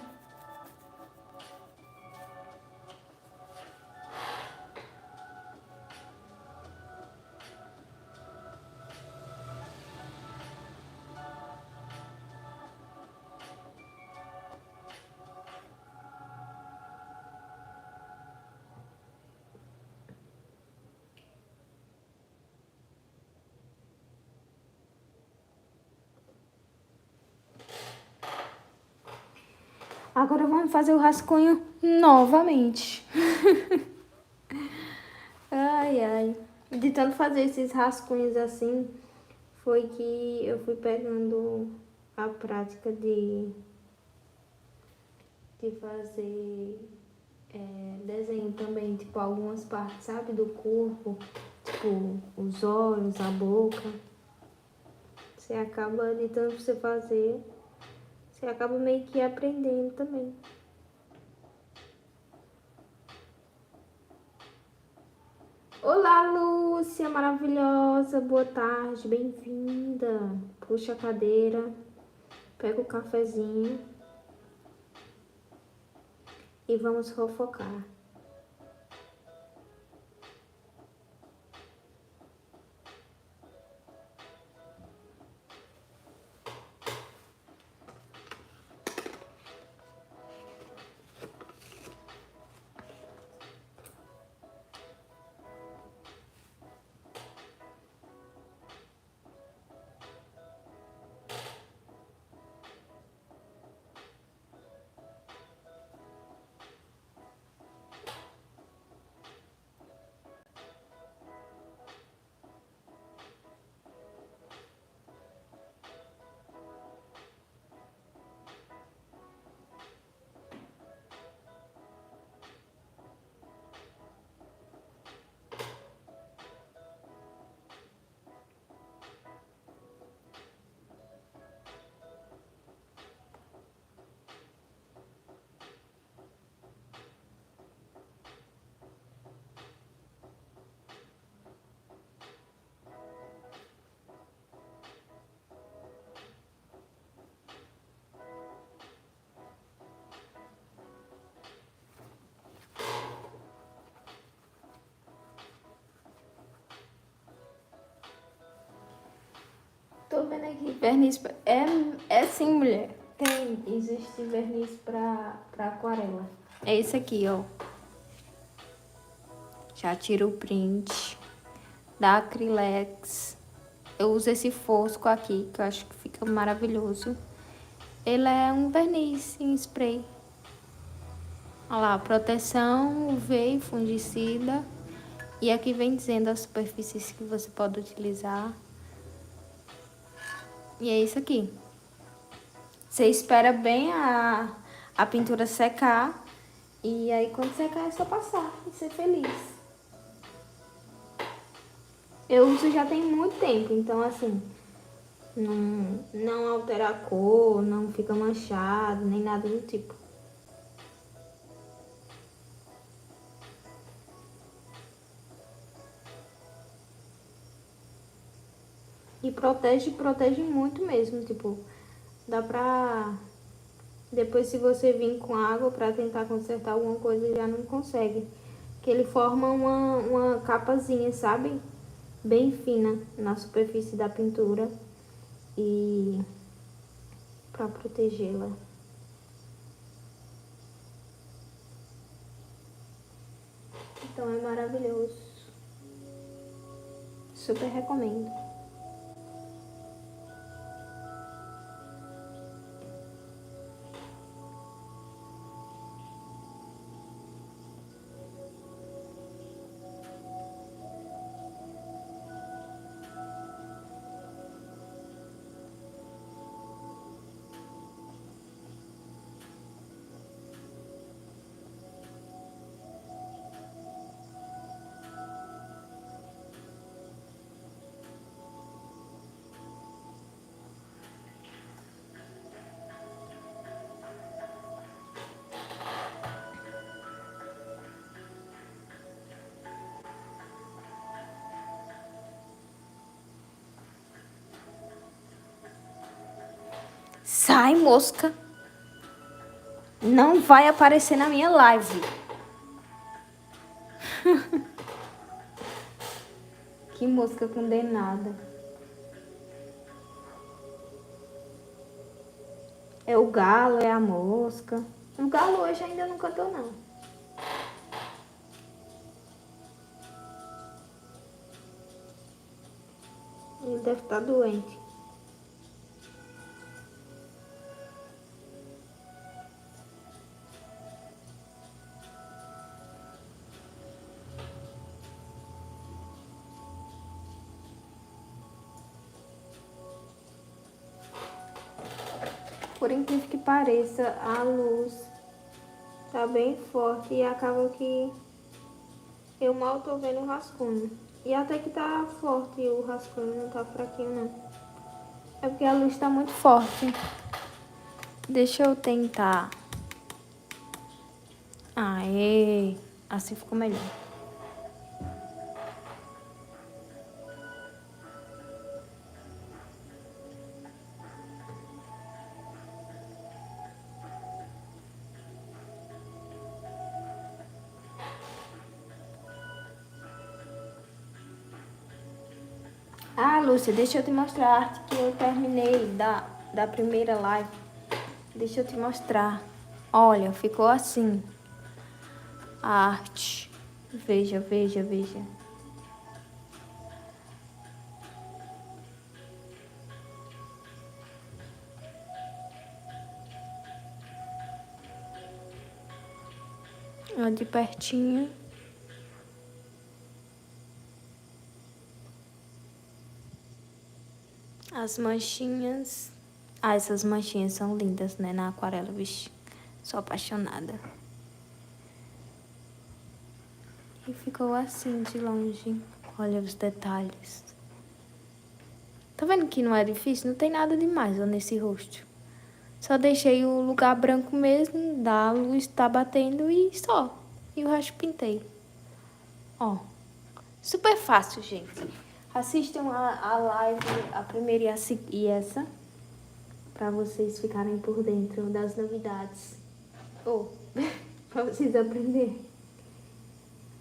Agora vamos fazer o rascunho novamente. Ai, ai. De tanto fazer esses rascunhos assim, foi que eu fui pegando a prática de fazer desenho também, tipo, algumas partes, sabe, do corpo, tipo, os olhos, a boca. Você acaba, de tanto você fazer, você acaba meio que aprendendo também. Olá, Lúcia, maravilhosa, boa tarde, bem-vinda. Puxa a cadeira, pega o cafezinho e vamos fofocar. Tô vendo aqui, verniz é sim, mulher. Existe verniz pra aquarela. É esse aqui, ó. Já tira o print da Acrylex. Eu uso esse fosco aqui, que eu acho que fica maravilhoso. Ele é um verniz em spray. Olha lá, proteção UV e fungicida. E aqui vem dizendo as superfícies que você pode utilizar. E é isso aqui. Você espera bem a pintura secar. E aí quando secar é só passar e ser feliz. Eu uso já tem muito tempo, então assim, não altera a cor, não fica manchado, nem nada do tipo. E protege muito mesmo, tipo, dá pra... Depois se você vir com água pra tentar consertar alguma coisa, já não consegue. Que ele forma uma capazinha, sabe? Bem fina na superfície da pintura. E pra protegê-la. Então é maravilhoso. Super recomendo. Sai, mosca! Não vai aparecer na minha live. Que mosca condenada. É o galo, é a mosca. O galo hoje ainda não cantou, não. Ele deve estar doente. Por incrível que pareça, a luz tá bem forte e acaba que eu mal tô vendo o rascunho. E até que tá forte o rascunho, não tá fraquinho não. É porque a luz tá muito forte. Deixa eu tentar. Aê! Assim ficou melhor. Ah, Lúcia, deixa eu te mostrar a arte que eu terminei da primeira live. Deixa eu te mostrar. Olha, ficou assim. A arte. Veja, veja, veja. Ó, de pertinho. As manchinhas. Ah, essas manchinhas são lindas, né? Na aquarela, vixe. Sou apaixonada. E ficou assim de longe. Olha os detalhes. Tá vendo que não é difícil? Não tem nada demais ó, nesse rosto. Só deixei o lugar branco mesmo, da luz tá batendo e só. E o resto pintei. Ó. Super fácil, gente. Assistam a live, a primeira e essa. Pra vocês ficarem por dentro das novidades. Ou, pra vocês aprenderem.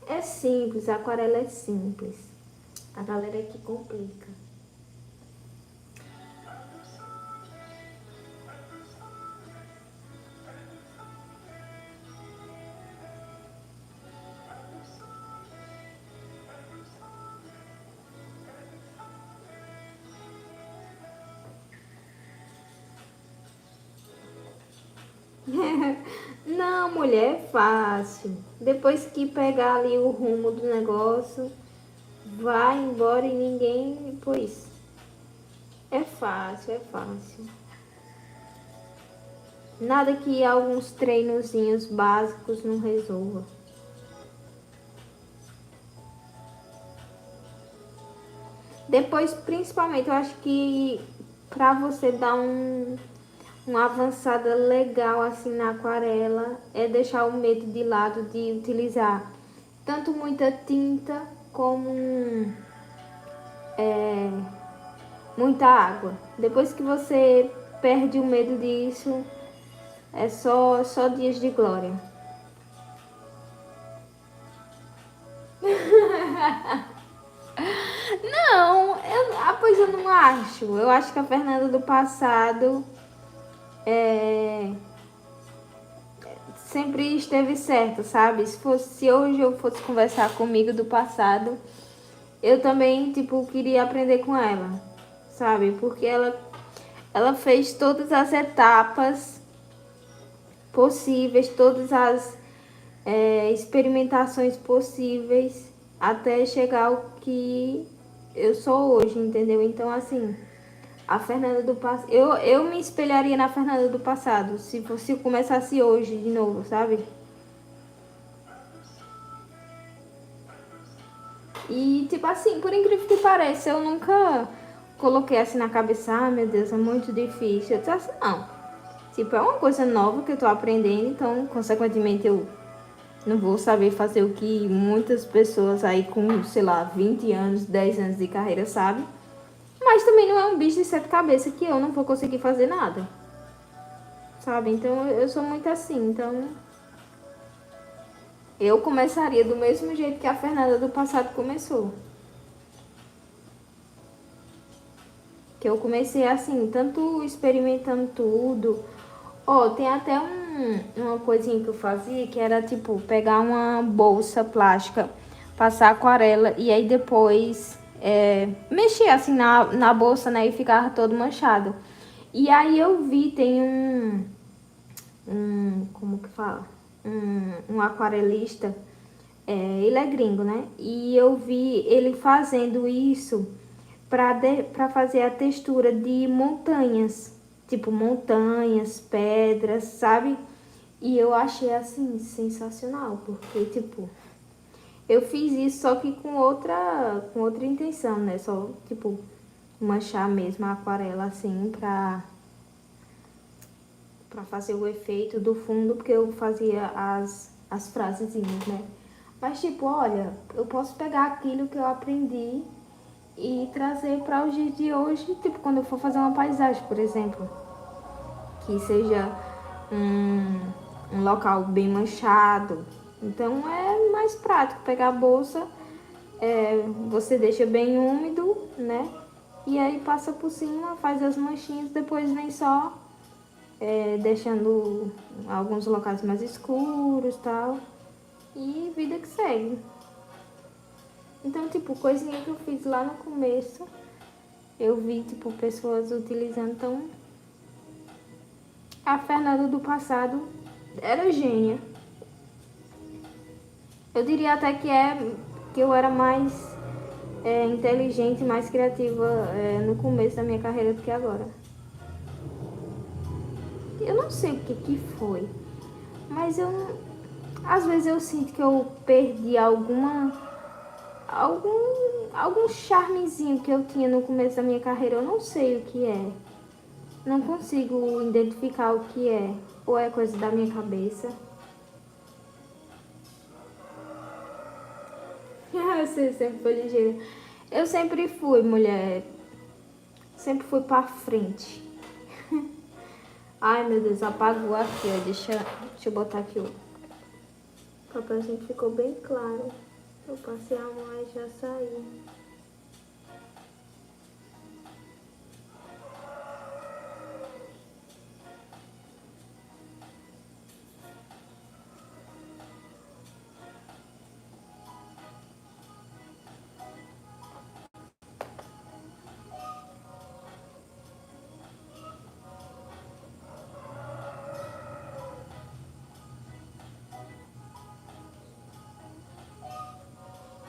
É simples, a aquarela é simples. A galera é que complica. Não, mulher, é fácil. Depois que pegar ali o rumo do negócio, vai embora e ninguém... Pois, é fácil, é fácil. Nada que alguns treinozinhos básicos não resolva. Depois, principalmente, eu acho que pra você dar uma avançada legal assim na aquarela, é deixar o medo de lado de utilizar tanto muita tinta como muita água. Depois que você perde o medo disso, é só dias de glória. Não, pois eu não acho. Eu acho que a Fernanda do passado sempre esteve certa, sabe? Se hoje eu fosse conversar comigo do passado, eu também, tipo, queria aprender com ela, sabe? Porque ela fez todas as etapas possíveis, todas as experimentações possíveis até chegar ao que eu sou hoje, entendeu? Então, assim, a Fernanda do passado... Eu me espelharia na Fernanda do passado, se eu começasse hoje de novo, sabe? E, tipo assim, por incrível que pareça, eu nunca coloquei assim na cabeça, ah, meu Deus, é muito difícil. Eu disse assim, não. Tipo, é uma coisa nova que eu tô aprendendo, então, consequentemente, eu não vou saber fazer o que muitas pessoas aí com, sei lá, 20 anos, 10 anos de carreira sabem. Mas também não é um bicho de sete cabeças que eu não vou conseguir fazer nada. Sabe? Então, eu sou muito assim, então... Eu começaria do mesmo jeito que a Fernanda do passado começou. Que eu comecei assim, tanto experimentando tudo. Ó, tem até uma coisinha que eu fazia, que era tipo, pegar uma bolsa plástica, passar aquarela e aí depois mexer assim na bolsa, né? E ficava todo manchado. E aí eu vi, tem como que fala? Um aquarelista, ele é gringo, né? E eu vi ele fazendo isso para fazer a textura de montanhas. tipo montanhas, pedras, sabe? E eu achei assim sensacional, porque tipo, eu fiz isso só que com outra intenção, né? Só tipo manchar mesmo a aquarela assim pra fazer o efeito do fundo, porque eu fazia as frasezinhas, né? Mas tipo, olha, eu posso pegar aquilo que eu aprendi e trazer para os dias de hoje, tipo, quando eu for fazer uma paisagem, por exemplo, que seja um local bem manchado. Então é mais prático pegar a bolsa, você deixa bem úmido, né? E aí passa por cima, faz as manchinhas, depois vem só deixando alguns locais mais escuros e tal. E vida que segue. Então, tipo, coisinha que eu fiz lá no começo, eu vi, tipo, pessoas utilizando. Então, a Fernanda do passado era gênia. Eu diria até que eu era mais inteligente, mais criativa no começo da minha carreira do que agora. Eu não sei o que foi, mas às vezes eu sinto que eu perdi algum charmezinho que eu tinha no começo da minha carreira. Eu não sei o que é. Não consigo identificar o que é. Ou é coisa da minha cabeça. Você sempre foi ligeira. Eu sempre fui, mulher. Sempre fui pra frente. Ai, meu Deus, apagou aqui, ó. Deixa eu botar aqui o papel, gente, ficou bem claro. Eu passei a mão e já saiu.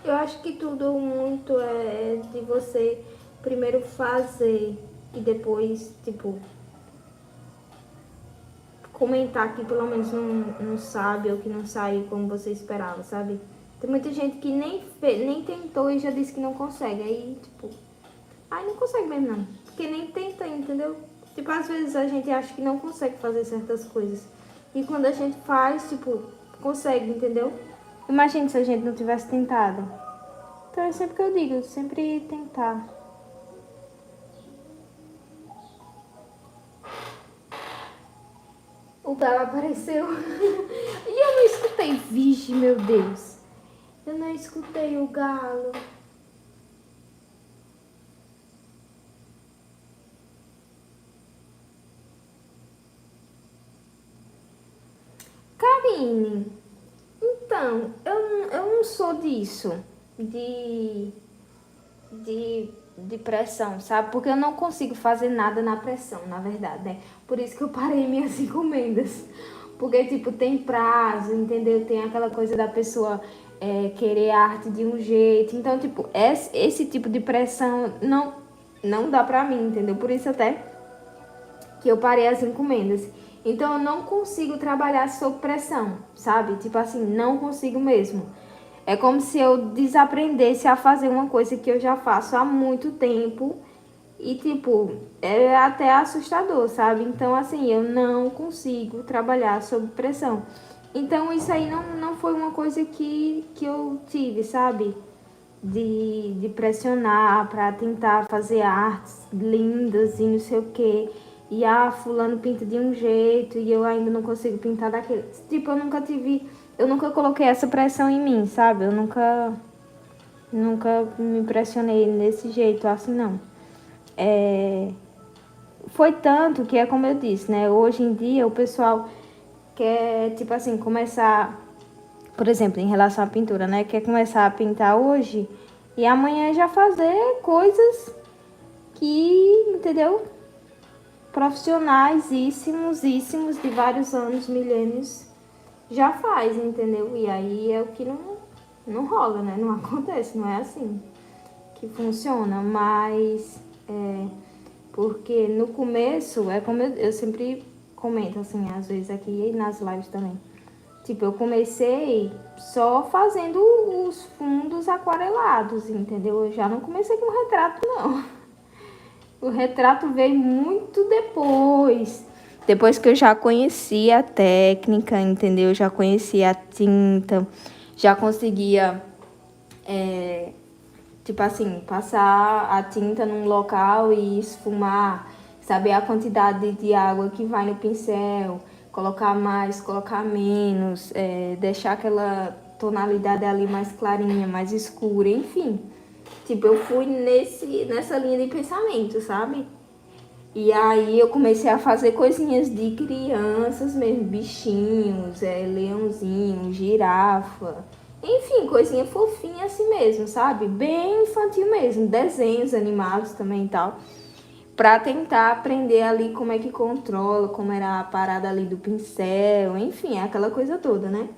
Eu acho que tudo muito é de você primeiro fazer e depois, tipo, comentar que pelo menos não sabe ou que não saiu como você esperava, sabe? Tem muita gente que nem tentou e já disse que não consegue. Aí, tipo, não consegue mesmo não. Porque nem tenta, entendeu? Tipo, às vezes a gente acha que não consegue fazer certas coisas. E quando a gente faz, tipo, consegue, entendeu? Imagina se a gente não tivesse tentado. Então é sempre que eu digo, sempre tentar. O galo apareceu. E eu não escutei. Vixe, meu Deus. Eu não escutei o galo. Karine, então, eu não sou disso. De, de pressão, sabe? Porque eu não consigo fazer nada na pressão, na verdade, né? Por isso que eu parei minhas encomendas. Porque, tipo, tem prazo, entendeu? Tem aquela coisa da pessoa querer a arte de um jeito. Então, tipo, esse tipo de pressão não dá pra mim, entendeu? Por isso até que eu parei as encomendas. Então, eu não consigo trabalhar sob pressão, sabe? Tipo assim, não consigo mesmo. É como se eu desaprendesse a fazer uma coisa que eu já faço há muito tempo e, tipo, é até assustador, sabe? Então, assim, eu não consigo trabalhar sob pressão. Então, isso aí não foi uma coisa que eu tive, sabe? De pressionar para tentar fazer artes lindas e não sei o quê. E fulano pinta de um jeito e eu ainda não consigo pintar daquele. Tipo, eu nunca coloquei essa pressão em mim, sabe? Eu nunca me pressionei desse jeito, assim, não. Foi tanto que é como eu disse, né? Hoje em dia o pessoal quer, tipo assim, começar, por exemplo, em relação à pintura, né? Quer começar a pintar hoje e amanhã já fazer coisas que, entendeu? Profissionaisíssimos de vários anos, milênios, já faz, entendeu? E aí é o que não rola, né? Não acontece, não é assim que funciona, mas Porque no começo, é como eu sempre comento, assim, às vezes aqui e nas lives também. Tipo, eu comecei só fazendo os fundos aquarelados, entendeu? Eu já não comecei com retrato, não. O retrato veio muito depois. Depois que eu já conhecia a técnica, entendeu? Eu já conhecia a tinta, já conseguia, tipo assim, passar a tinta num local e esfumar, saber a quantidade de água que vai no pincel, colocar mais, colocar menos, deixar aquela tonalidade ali mais clarinha, mais escura, enfim. Tipo, eu fui nessa linha de pensamento, sabe? E aí eu comecei a fazer coisinhas de crianças mesmo, bichinhos, leãozinho, girafa, enfim, coisinha fofinha assim mesmo, sabe? Bem infantil mesmo, desenhos animados também e tal. Pra tentar aprender ali como é que controla, como era a parada ali do pincel, enfim, aquela coisa toda, né?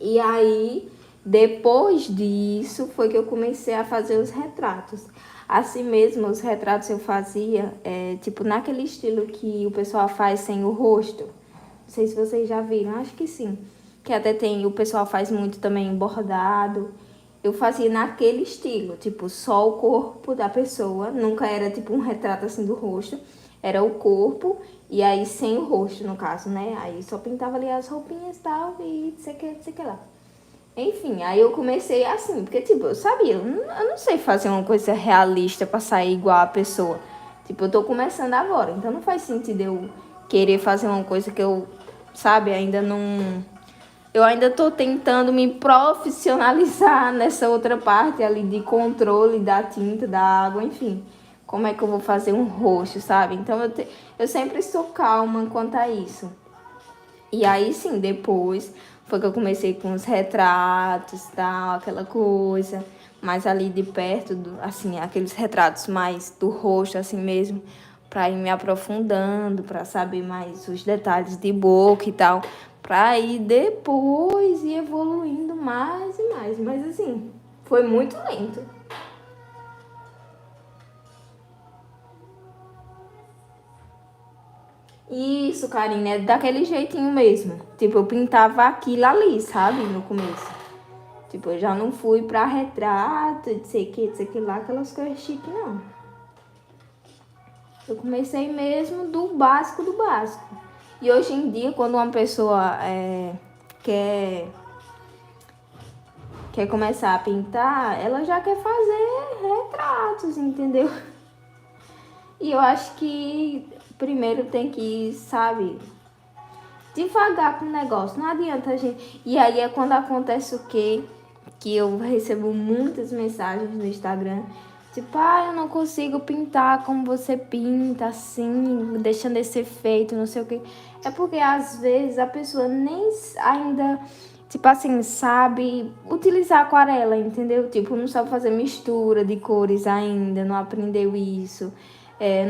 E aí, depois disso, foi que eu comecei a fazer os retratos. Assim mesmo, os retratos eu fazia, tipo, naquele estilo que o pessoal faz sem o rosto. Não sei se vocês já viram, acho que sim. Que até tem, o pessoal faz muito também bordado. Eu fazia naquele estilo, tipo, só o corpo da pessoa. Nunca era tipo um retrato assim do rosto. Era o corpo e aí sem o rosto, no caso, né? Aí só pintava ali as roupinhas e tal e sei que lá. Enfim, aí eu comecei assim, porque tipo, eu sabia, eu não sei fazer uma coisa realista pra sair igual a pessoa. Tipo, eu tô começando agora, então não faz sentido eu querer fazer uma coisa que eu, sabe, ainda não. Eu ainda tô tentando me profissionalizar nessa outra parte ali de controle da tinta, da água, enfim. Como é que eu vou fazer um roxo, sabe? Então eu sempre sou calma quanto a isso. E aí sim, depois foi que eu comecei com os retratos, tal, aquela coisa, mais ali de perto, assim, aqueles retratos mais do rosto, assim mesmo, para ir me aprofundando, para saber mais os detalhes de boca e tal, para ir depois ir evoluindo mais e mais. Mas assim, foi muito lento. Isso, Karine, é daquele jeitinho mesmo. Tipo, eu pintava aquilo ali, sabe, no começo. Tipo, eu já não fui pra retrato, de sei que lá, aquelas coisas chiques, não. Eu comecei mesmo do básico do básico. E hoje em dia, quando uma pessoa quer, quer começar a pintar, ela já quer fazer retratos, entendeu? E eu acho que primeiro tem que ir, sabe, devagar com o negócio. Não adianta a gente. E aí é quando acontece o quê? Que eu recebo muitas mensagens no Instagram. Tipo, eu não consigo pintar como você pinta, assim, deixando esse efeito, não sei o quê. É porque às vezes a pessoa nem ainda, tipo assim, sabe utilizar aquarela, entendeu? Tipo, não sabe fazer mistura de cores ainda, não aprendeu isso.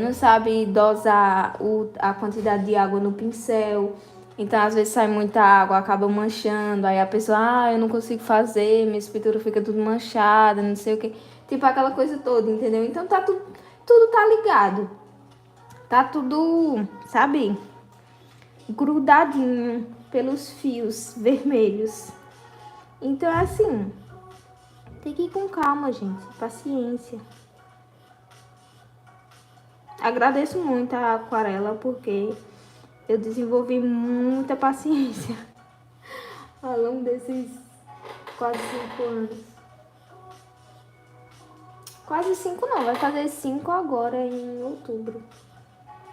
Não sabe dosar a quantidade de água no pincel. Então, às vezes sai muita água, acaba manchando. Aí a pessoa, eu não consigo fazer, minha escritura fica tudo manchada, não sei o quê. Tipo aquela coisa toda, entendeu? Então tá tudo tá ligado. Tá tudo, sabe, grudadinho pelos fios vermelhos. Então é assim, tem que ir com calma, gente. Paciência. Agradeço muito a aquarela porque eu desenvolvi muita paciência ao longo desses quase 5 anos. Quase 5 não, vai fazer 5 agora em outubro.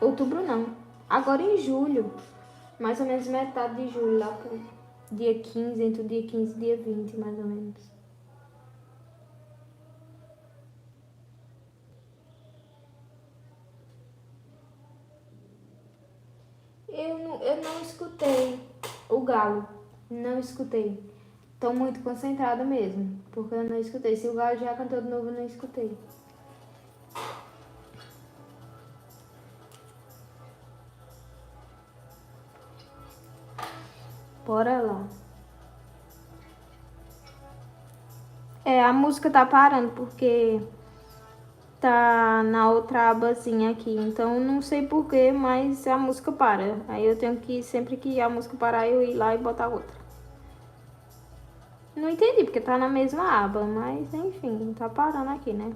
Outubro não, agora em julho. Mais ou menos metade de julho, lá pro dia 15, entre o dia 15 e dia 20, mais ou menos. Eu não escutei o galo, não escutei. Tô muito concentrada mesmo, porque eu não escutei. Se o galo já cantou de novo, eu não escutei. Bora lá. A música tá parando porque tá na outra abazinha aqui. Então não sei porquê, mas a música para. Aí eu tenho que, sempre que a música parar, eu ir lá e botar outra. Não entendi, porque tá na mesma aba, mas enfim, tá parando aqui, né?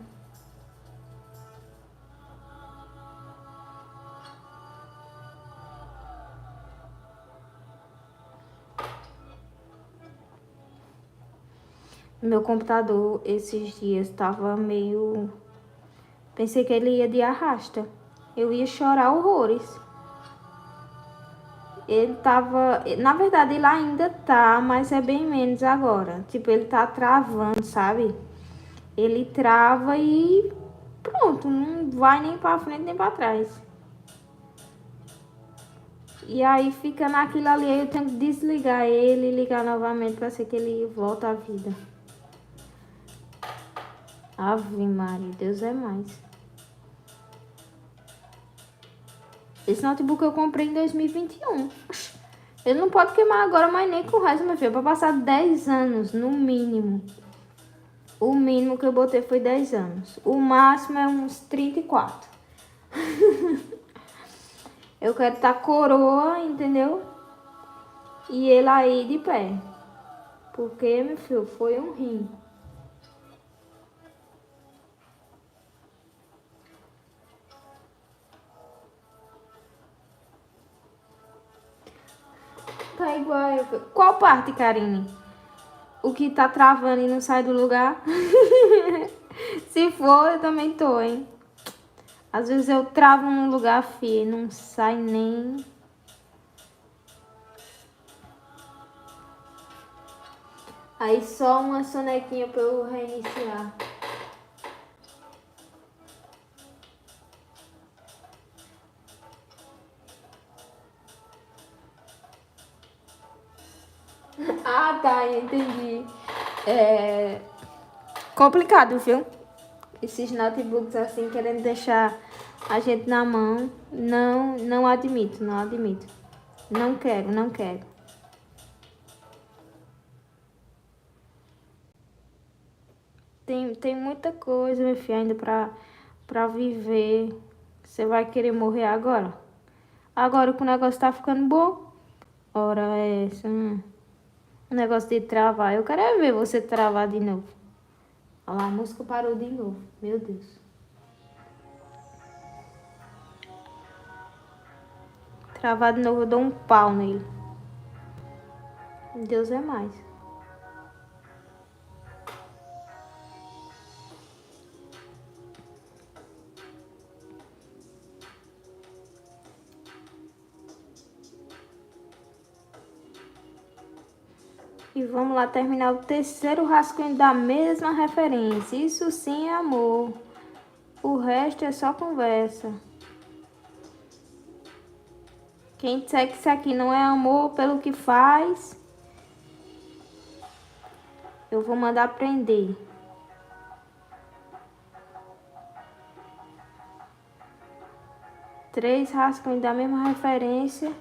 Meu computador esses dias tava meio... Pensei que ele ia de arrasta. Eu ia chorar horrores. Ele tava... Na verdade, ele ainda tá, mas é bem menos agora. Tipo, ele tá travando, sabe? Ele trava e pronto, não vai nem pra frente nem pra trás. E aí fica naquilo ali, aí eu tenho que desligar ele e ligar novamente pra ser que ele volta à vida. Ave Maria, Deus é mais. Esse notebook eu comprei em 2021. Ele não pode queimar agora, mas nem com o resto, meu filho. Pra passar 10 anos, no mínimo. O mínimo que eu botei foi 10 anos. O máximo é uns 34. Eu quero estar coroa, entendeu? E ele aí de pé. Porque, meu filho, foi um rim. Tá igual eu. Qual parte, Karine? O que tá travando e não sai do lugar? Se for, eu também tô, hein? Às vezes eu travo num lugar, filho, não sai nem... Aí só uma sonequinha pra eu reiniciar. Ah, tá, entendi. É complicado, viu? Esses notebooks assim, querendo deixar a gente na mão. Não admito, não admito. Não quero, não quero. Tem muita coisa, meu filho, ainda pra viver. Você vai querer morrer agora? Agora que o negócio tá ficando bom. Ora, essa. O negócio de travar. Eu quero é ver você travar de novo. Olha lá, a música parou de novo. Meu Deus. Travar de novo, eu dou um pau nele. Deus é mais. E vamos lá terminar o terceiro rascunho da mesma referência. Isso sim é amor. O resto é só conversa. Quem disser que isso aqui não é amor pelo que faz, eu vou mandar prender. Três rascunhos da mesma referência.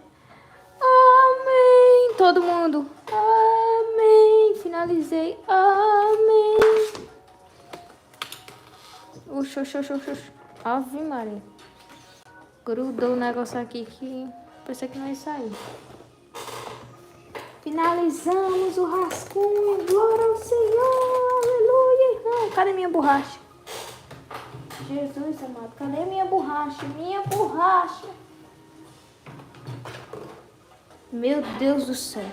Amém. Todo mundo. Amém. Finalizei. Amém. Oxi. Ave Maria. Grudou o negócio aqui que pensei que não ia sair. Finalizamos o rascunho. Glória ao Senhor. Aleluia. Cadê minha borracha? Jesus amado. Cadê minha borracha? Minha borracha. Meu Deus do céu.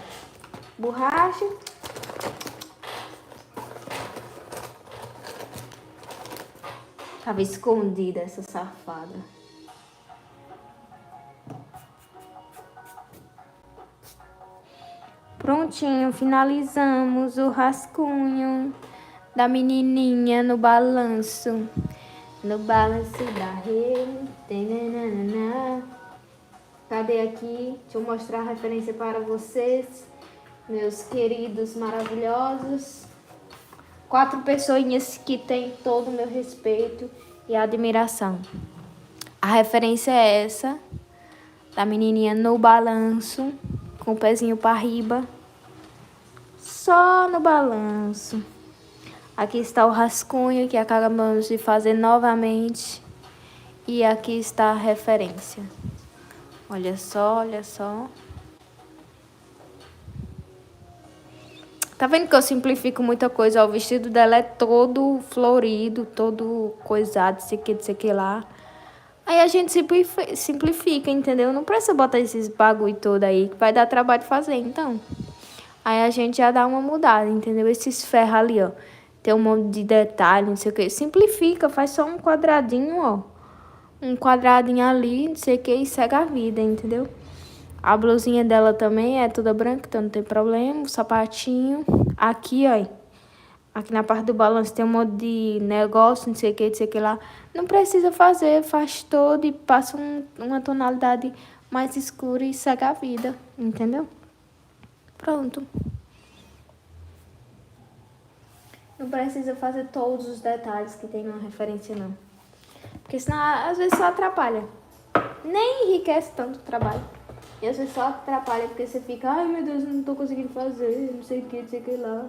Borracha. Tava escondida essa safada. Prontinho, finalizamos o rascunho da menininha no balanço. No balanço da rede. Cadê aqui? Deixa eu mostrar a referência para vocês, meus queridos maravilhosos. 4 pessoinhas que têm todo o meu respeito e admiração. A referência é essa, da menininha no balanço, com o pezinho para riba, só no balanço. Aqui está o rascunho que acabamos de fazer novamente. E aqui está a referência. Olha só, olha só. Tá vendo que eu simplifico muita coisa? O vestido dela é todo florido, todo coisado, sei que lá. Aí a gente simplifica, entendeu? Não precisa botar esses bagulho todo aí, que vai dar trabalho de fazer, então. Aí a gente já dá uma mudada, entendeu? Esses ferros ali, ó. Tem um monte de detalhe, não sei o que. Simplifica, faz só um quadradinho, ó. Um quadradinho ali, não sei o que, e segue a vida, entendeu? A blusinha dela também é toda branca, então não tem problema. O sapatinho. Aqui, ó. Aqui na parte do balanço tem um monte de negócio, não sei o que lá. Não precisa fazer, faz todo e passa uma tonalidade mais escura e segue a vida, entendeu? Pronto. Não precisa fazer todos os detalhes que tem na referência, não. Porque senão, às vezes, só atrapalha. Nem enriquece tanto o trabalho. E às vezes só atrapalha porque você fica, ai meu Deus, não tô conseguindo fazer, não sei o que lá.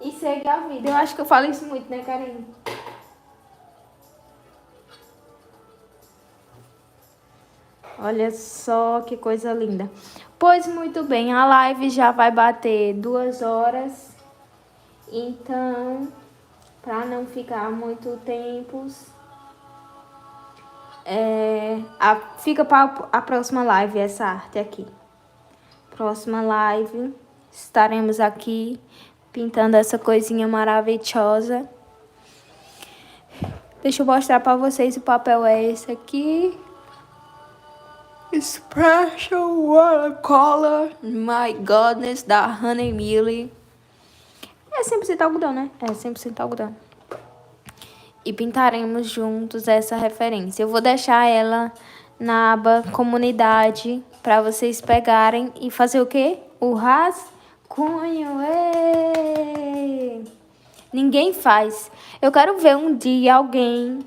E segue a vida. Eu acho que eu falo isso muito, né, Karine? Olha só que coisa linda. Pois muito bem, a live já vai bater 2 horas. Então, para não ficar muito tempo, fica para a próxima live essa arte aqui. Próxima live, estaremos aqui pintando essa coisinha maravilhosa. Deixa eu mostrar para vocês, o papel é esse aqui. Special Watercolor, my goodness, da Honey Millie. É 100% algodão, né? É 100% algodão. E pintaremos juntos essa referência. Eu vou deixar ela na aba comunidade para vocês pegarem e fazer o quê? O rascunho. Êêê! Ninguém faz. Eu quero ver um dia alguém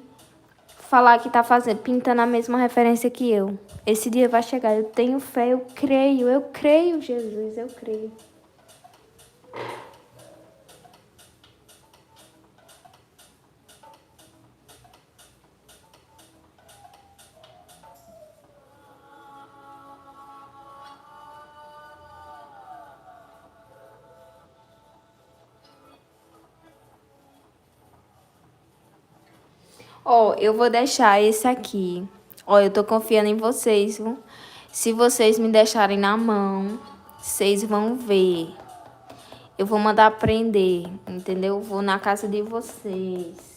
falar que tá pintando a mesma referência que eu. Esse dia vai chegar. Eu tenho fé, eu creio, Jesus, eu creio. Ó, eu vou deixar esse aqui. Ó, eu tô confiando em vocês, viu? Se vocês me deixarem na mão, vocês vão ver. Eu vou mandar prender, entendeu? Vou na casa de vocês.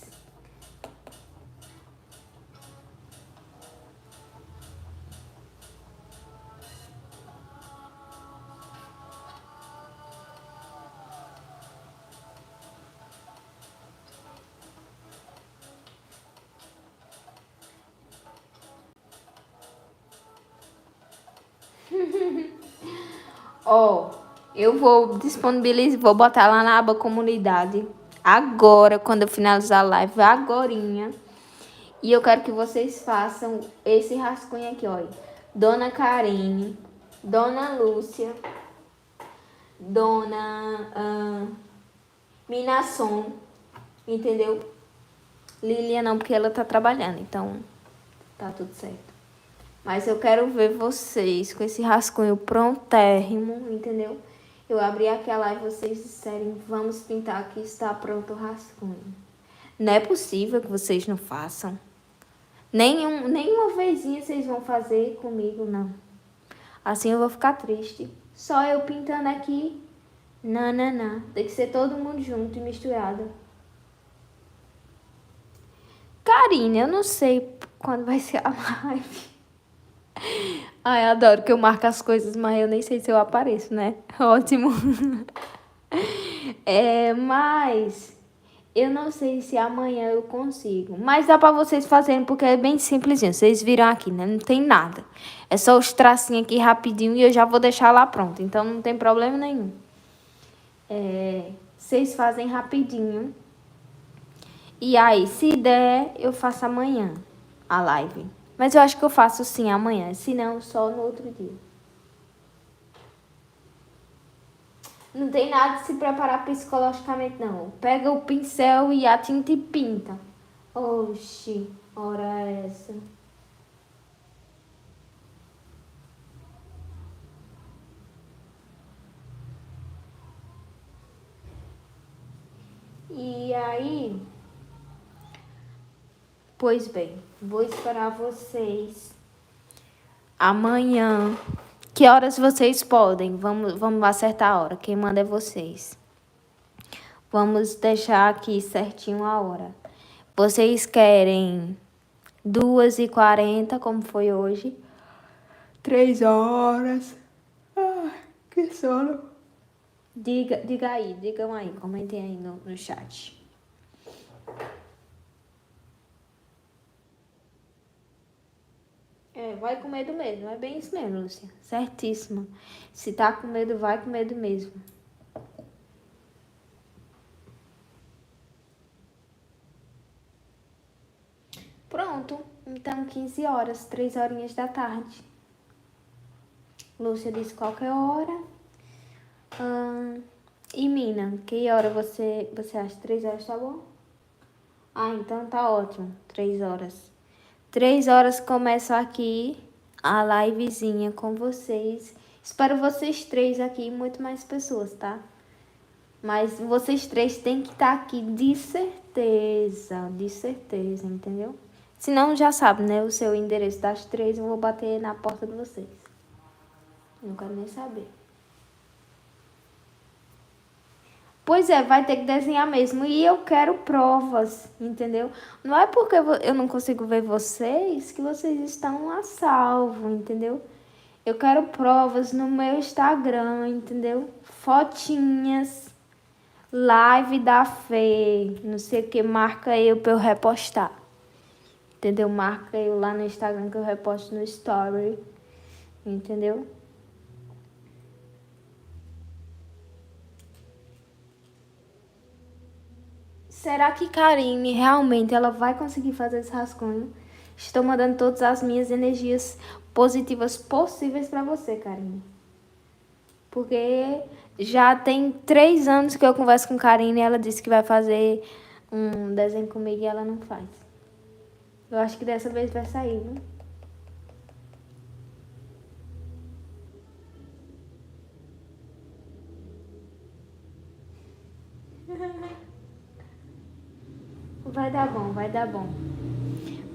Ó, eu vou disponibilizar, vou botar lá na aba comunidade. Agora, quando eu finalizar a live, agorinha. E eu quero que vocês façam esse rascunho aqui, ó. Dona Karine, Dona Lúcia, Dona Minasson, entendeu? Lilia não, porque ela tá trabalhando, então tá tudo certo. Mas eu quero ver vocês com esse rascunho prontérrimo, entendeu? Eu abri aquela e vocês disserem, vamos pintar aqui, está pronto o rascunho. Não é possível que vocês não façam. Nenhuma vezinha vocês vão fazer comigo, não. Assim eu vou ficar triste. Só eu pintando aqui. Não. Tem que ser todo mundo junto e misturado. Karine, eu não sei quando vai ser a live. Ai, adoro que eu marco as coisas, mas eu nem sei se eu apareço, né? Ótimo. Mas eu não sei se amanhã eu consigo. Mas dá pra vocês fazerem, porque é bem simplesinho. Vocês viram aqui, né? Não tem nada. É só os tracinhos aqui rapidinho e eu já vou deixar lá pronto. Então não tem problema nenhum. Vocês fazem rapidinho. E aí, se der, eu faço amanhã a live. Mas eu acho que eu faço sim amanhã. Se não, só no outro dia. Não tem nada de se preparar psicologicamente, não. Pega o pincel e a tinta e pinta. Oxi, ora essa. E aí, pois bem, vou esperar vocês amanhã. Que horas vocês podem? Vamos acertar a hora. Quem manda é vocês. Vamos deixar aqui certinho a hora. Vocês querem 2h40, como foi hoje? 3 horas. Ai, que sono. Digam aí, comentem aí no chat. Vai com medo mesmo, é bem isso mesmo, Lúcia. Certíssimo. Se tá com medo, vai com medo mesmo. Pronto, então 15 horas, 3 horinhas da tarde. Lúcia disse qualquer hora. E Mina, que hora você acha? 3 horas tá bom? Ah, então tá ótimo, 3 horas. 3 horas começa aqui a livezinha com vocês. Espero vocês 3 aqui e muito mais pessoas, tá? Mas vocês 3 têm que estar aqui de certeza, entendeu? Se não, já sabe, né? O seu endereço das 3 eu vou bater na porta de vocês. Não quero nem saber. Pois é, vai ter que desenhar mesmo. E eu quero provas, entendeu? Não é porque eu não consigo ver vocês que vocês estão a salvo, entendeu? Eu quero provas no meu Instagram, entendeu? Fotinhas, live da Fê, não sei o que, marca eu pra eu repostar. Entendeu? Marca eu lá no Instagram que eu reposto no story, entendeu? Será que Karine realmente ela vai conseguir fazer esse rascunho? Estou mandando todas as minhas energias positivas possíveis para você, Karine. Porque já tem 3 anos que eu converso com Karine e ela disse que vai fazer um desenho comigo e ela não faz. Eu acho que dessa vez vai sair, né? Vai dar bom, vai dar bom.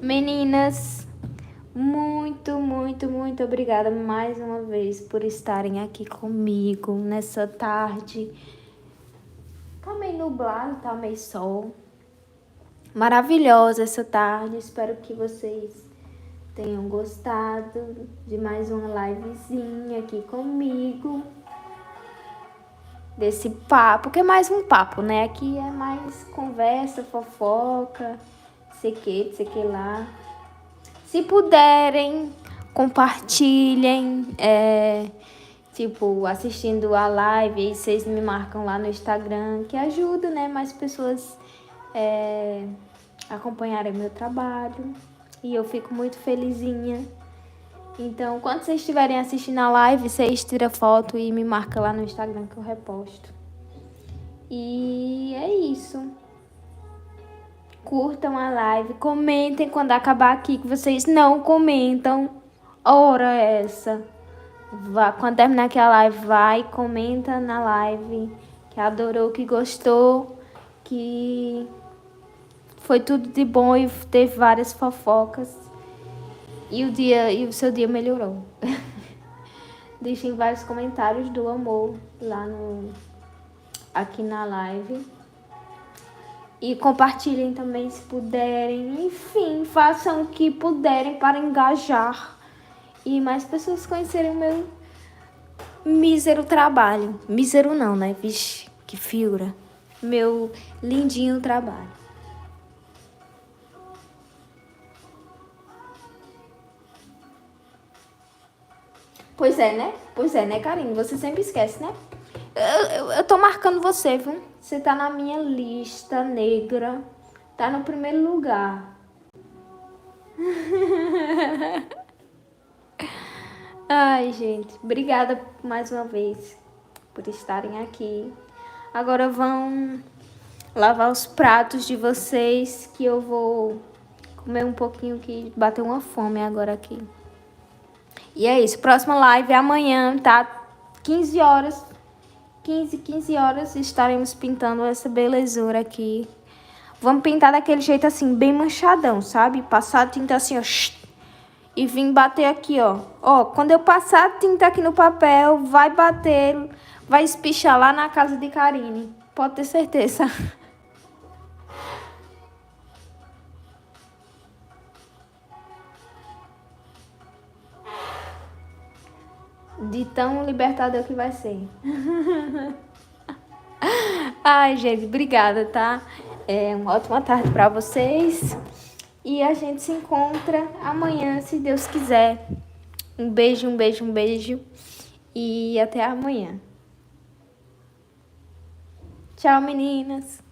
Meninas, muito obrigada mais uma vez por estarem aqui comigo nessa tarde. Tá meio nublado, tá meio sol. Maravilhosa essa tarde. Espero que vocês tenham gostado de mais uma livezinha aqui comigo. Desse papo, que é mais um papo, né? Aqui é mais conversa, fofoca, sei que lá. Se puderem, compartilhem, tipo, assistindo a live, e vocês me marcam lá no Instagram, que ajuda, né? Mais pessoas acompanharem meu trabalho. E eu fico muito felizinha. Então, quando vocês estiverem assistindo a live, vocês tiram foto e me marcam lá no Instagram que eu reposto. E é isso. Curtam a live, comentem quando acabar aqui, que vocês não comentam. Ora essa. Quando terminar aqui a live, vai, comenta na live que adorou, que gostou, que foi tudo de bom e teve várias fofocas. E o seu dia melhorou. Deixem vários comentários do amor lá aqui na live. E compartilhem também se puderem. Enfim, façam o que puderem para engajar. E mais pessoas conhecerem o meu mísero trabalho. Mísero não, né? Vixe, que figura. Meu lindinho trabalho. Pois é, né, Karine? Você sempre esquece, né? Eu tô marcando você, viu? Você tá na minha lista negra. Tá no primeiro lugar. Ai, gente. Obrigada mais uma vez. por estarem aqui. Agora vão lavar os pratos de vocês, que eu vou comer um pouquinho, que bateu uma fome agora aqui. E é isso, próxima live é amanhã, tá? 15 horas, 15 horas estaremos pintando essa belezura aqui. Vamos pintar daquele jeito assim, bem manchadão, sabe? Passar a tinta assim, ó. E vim bater aqui, ó. Ó, quando eu passar a tinta aqui no papel, vai bater, vai espichar lá na casa de Karine. Pode ter certeza. De tão libertador que vai ser. Ai, gente, obrigada, tá? Uma ótima tarde pra vocês. E a gente se encontra amanhã, se Deus quiser. Um beijo, um beijo, um beijo. E até amanhã. Tchau, meninas.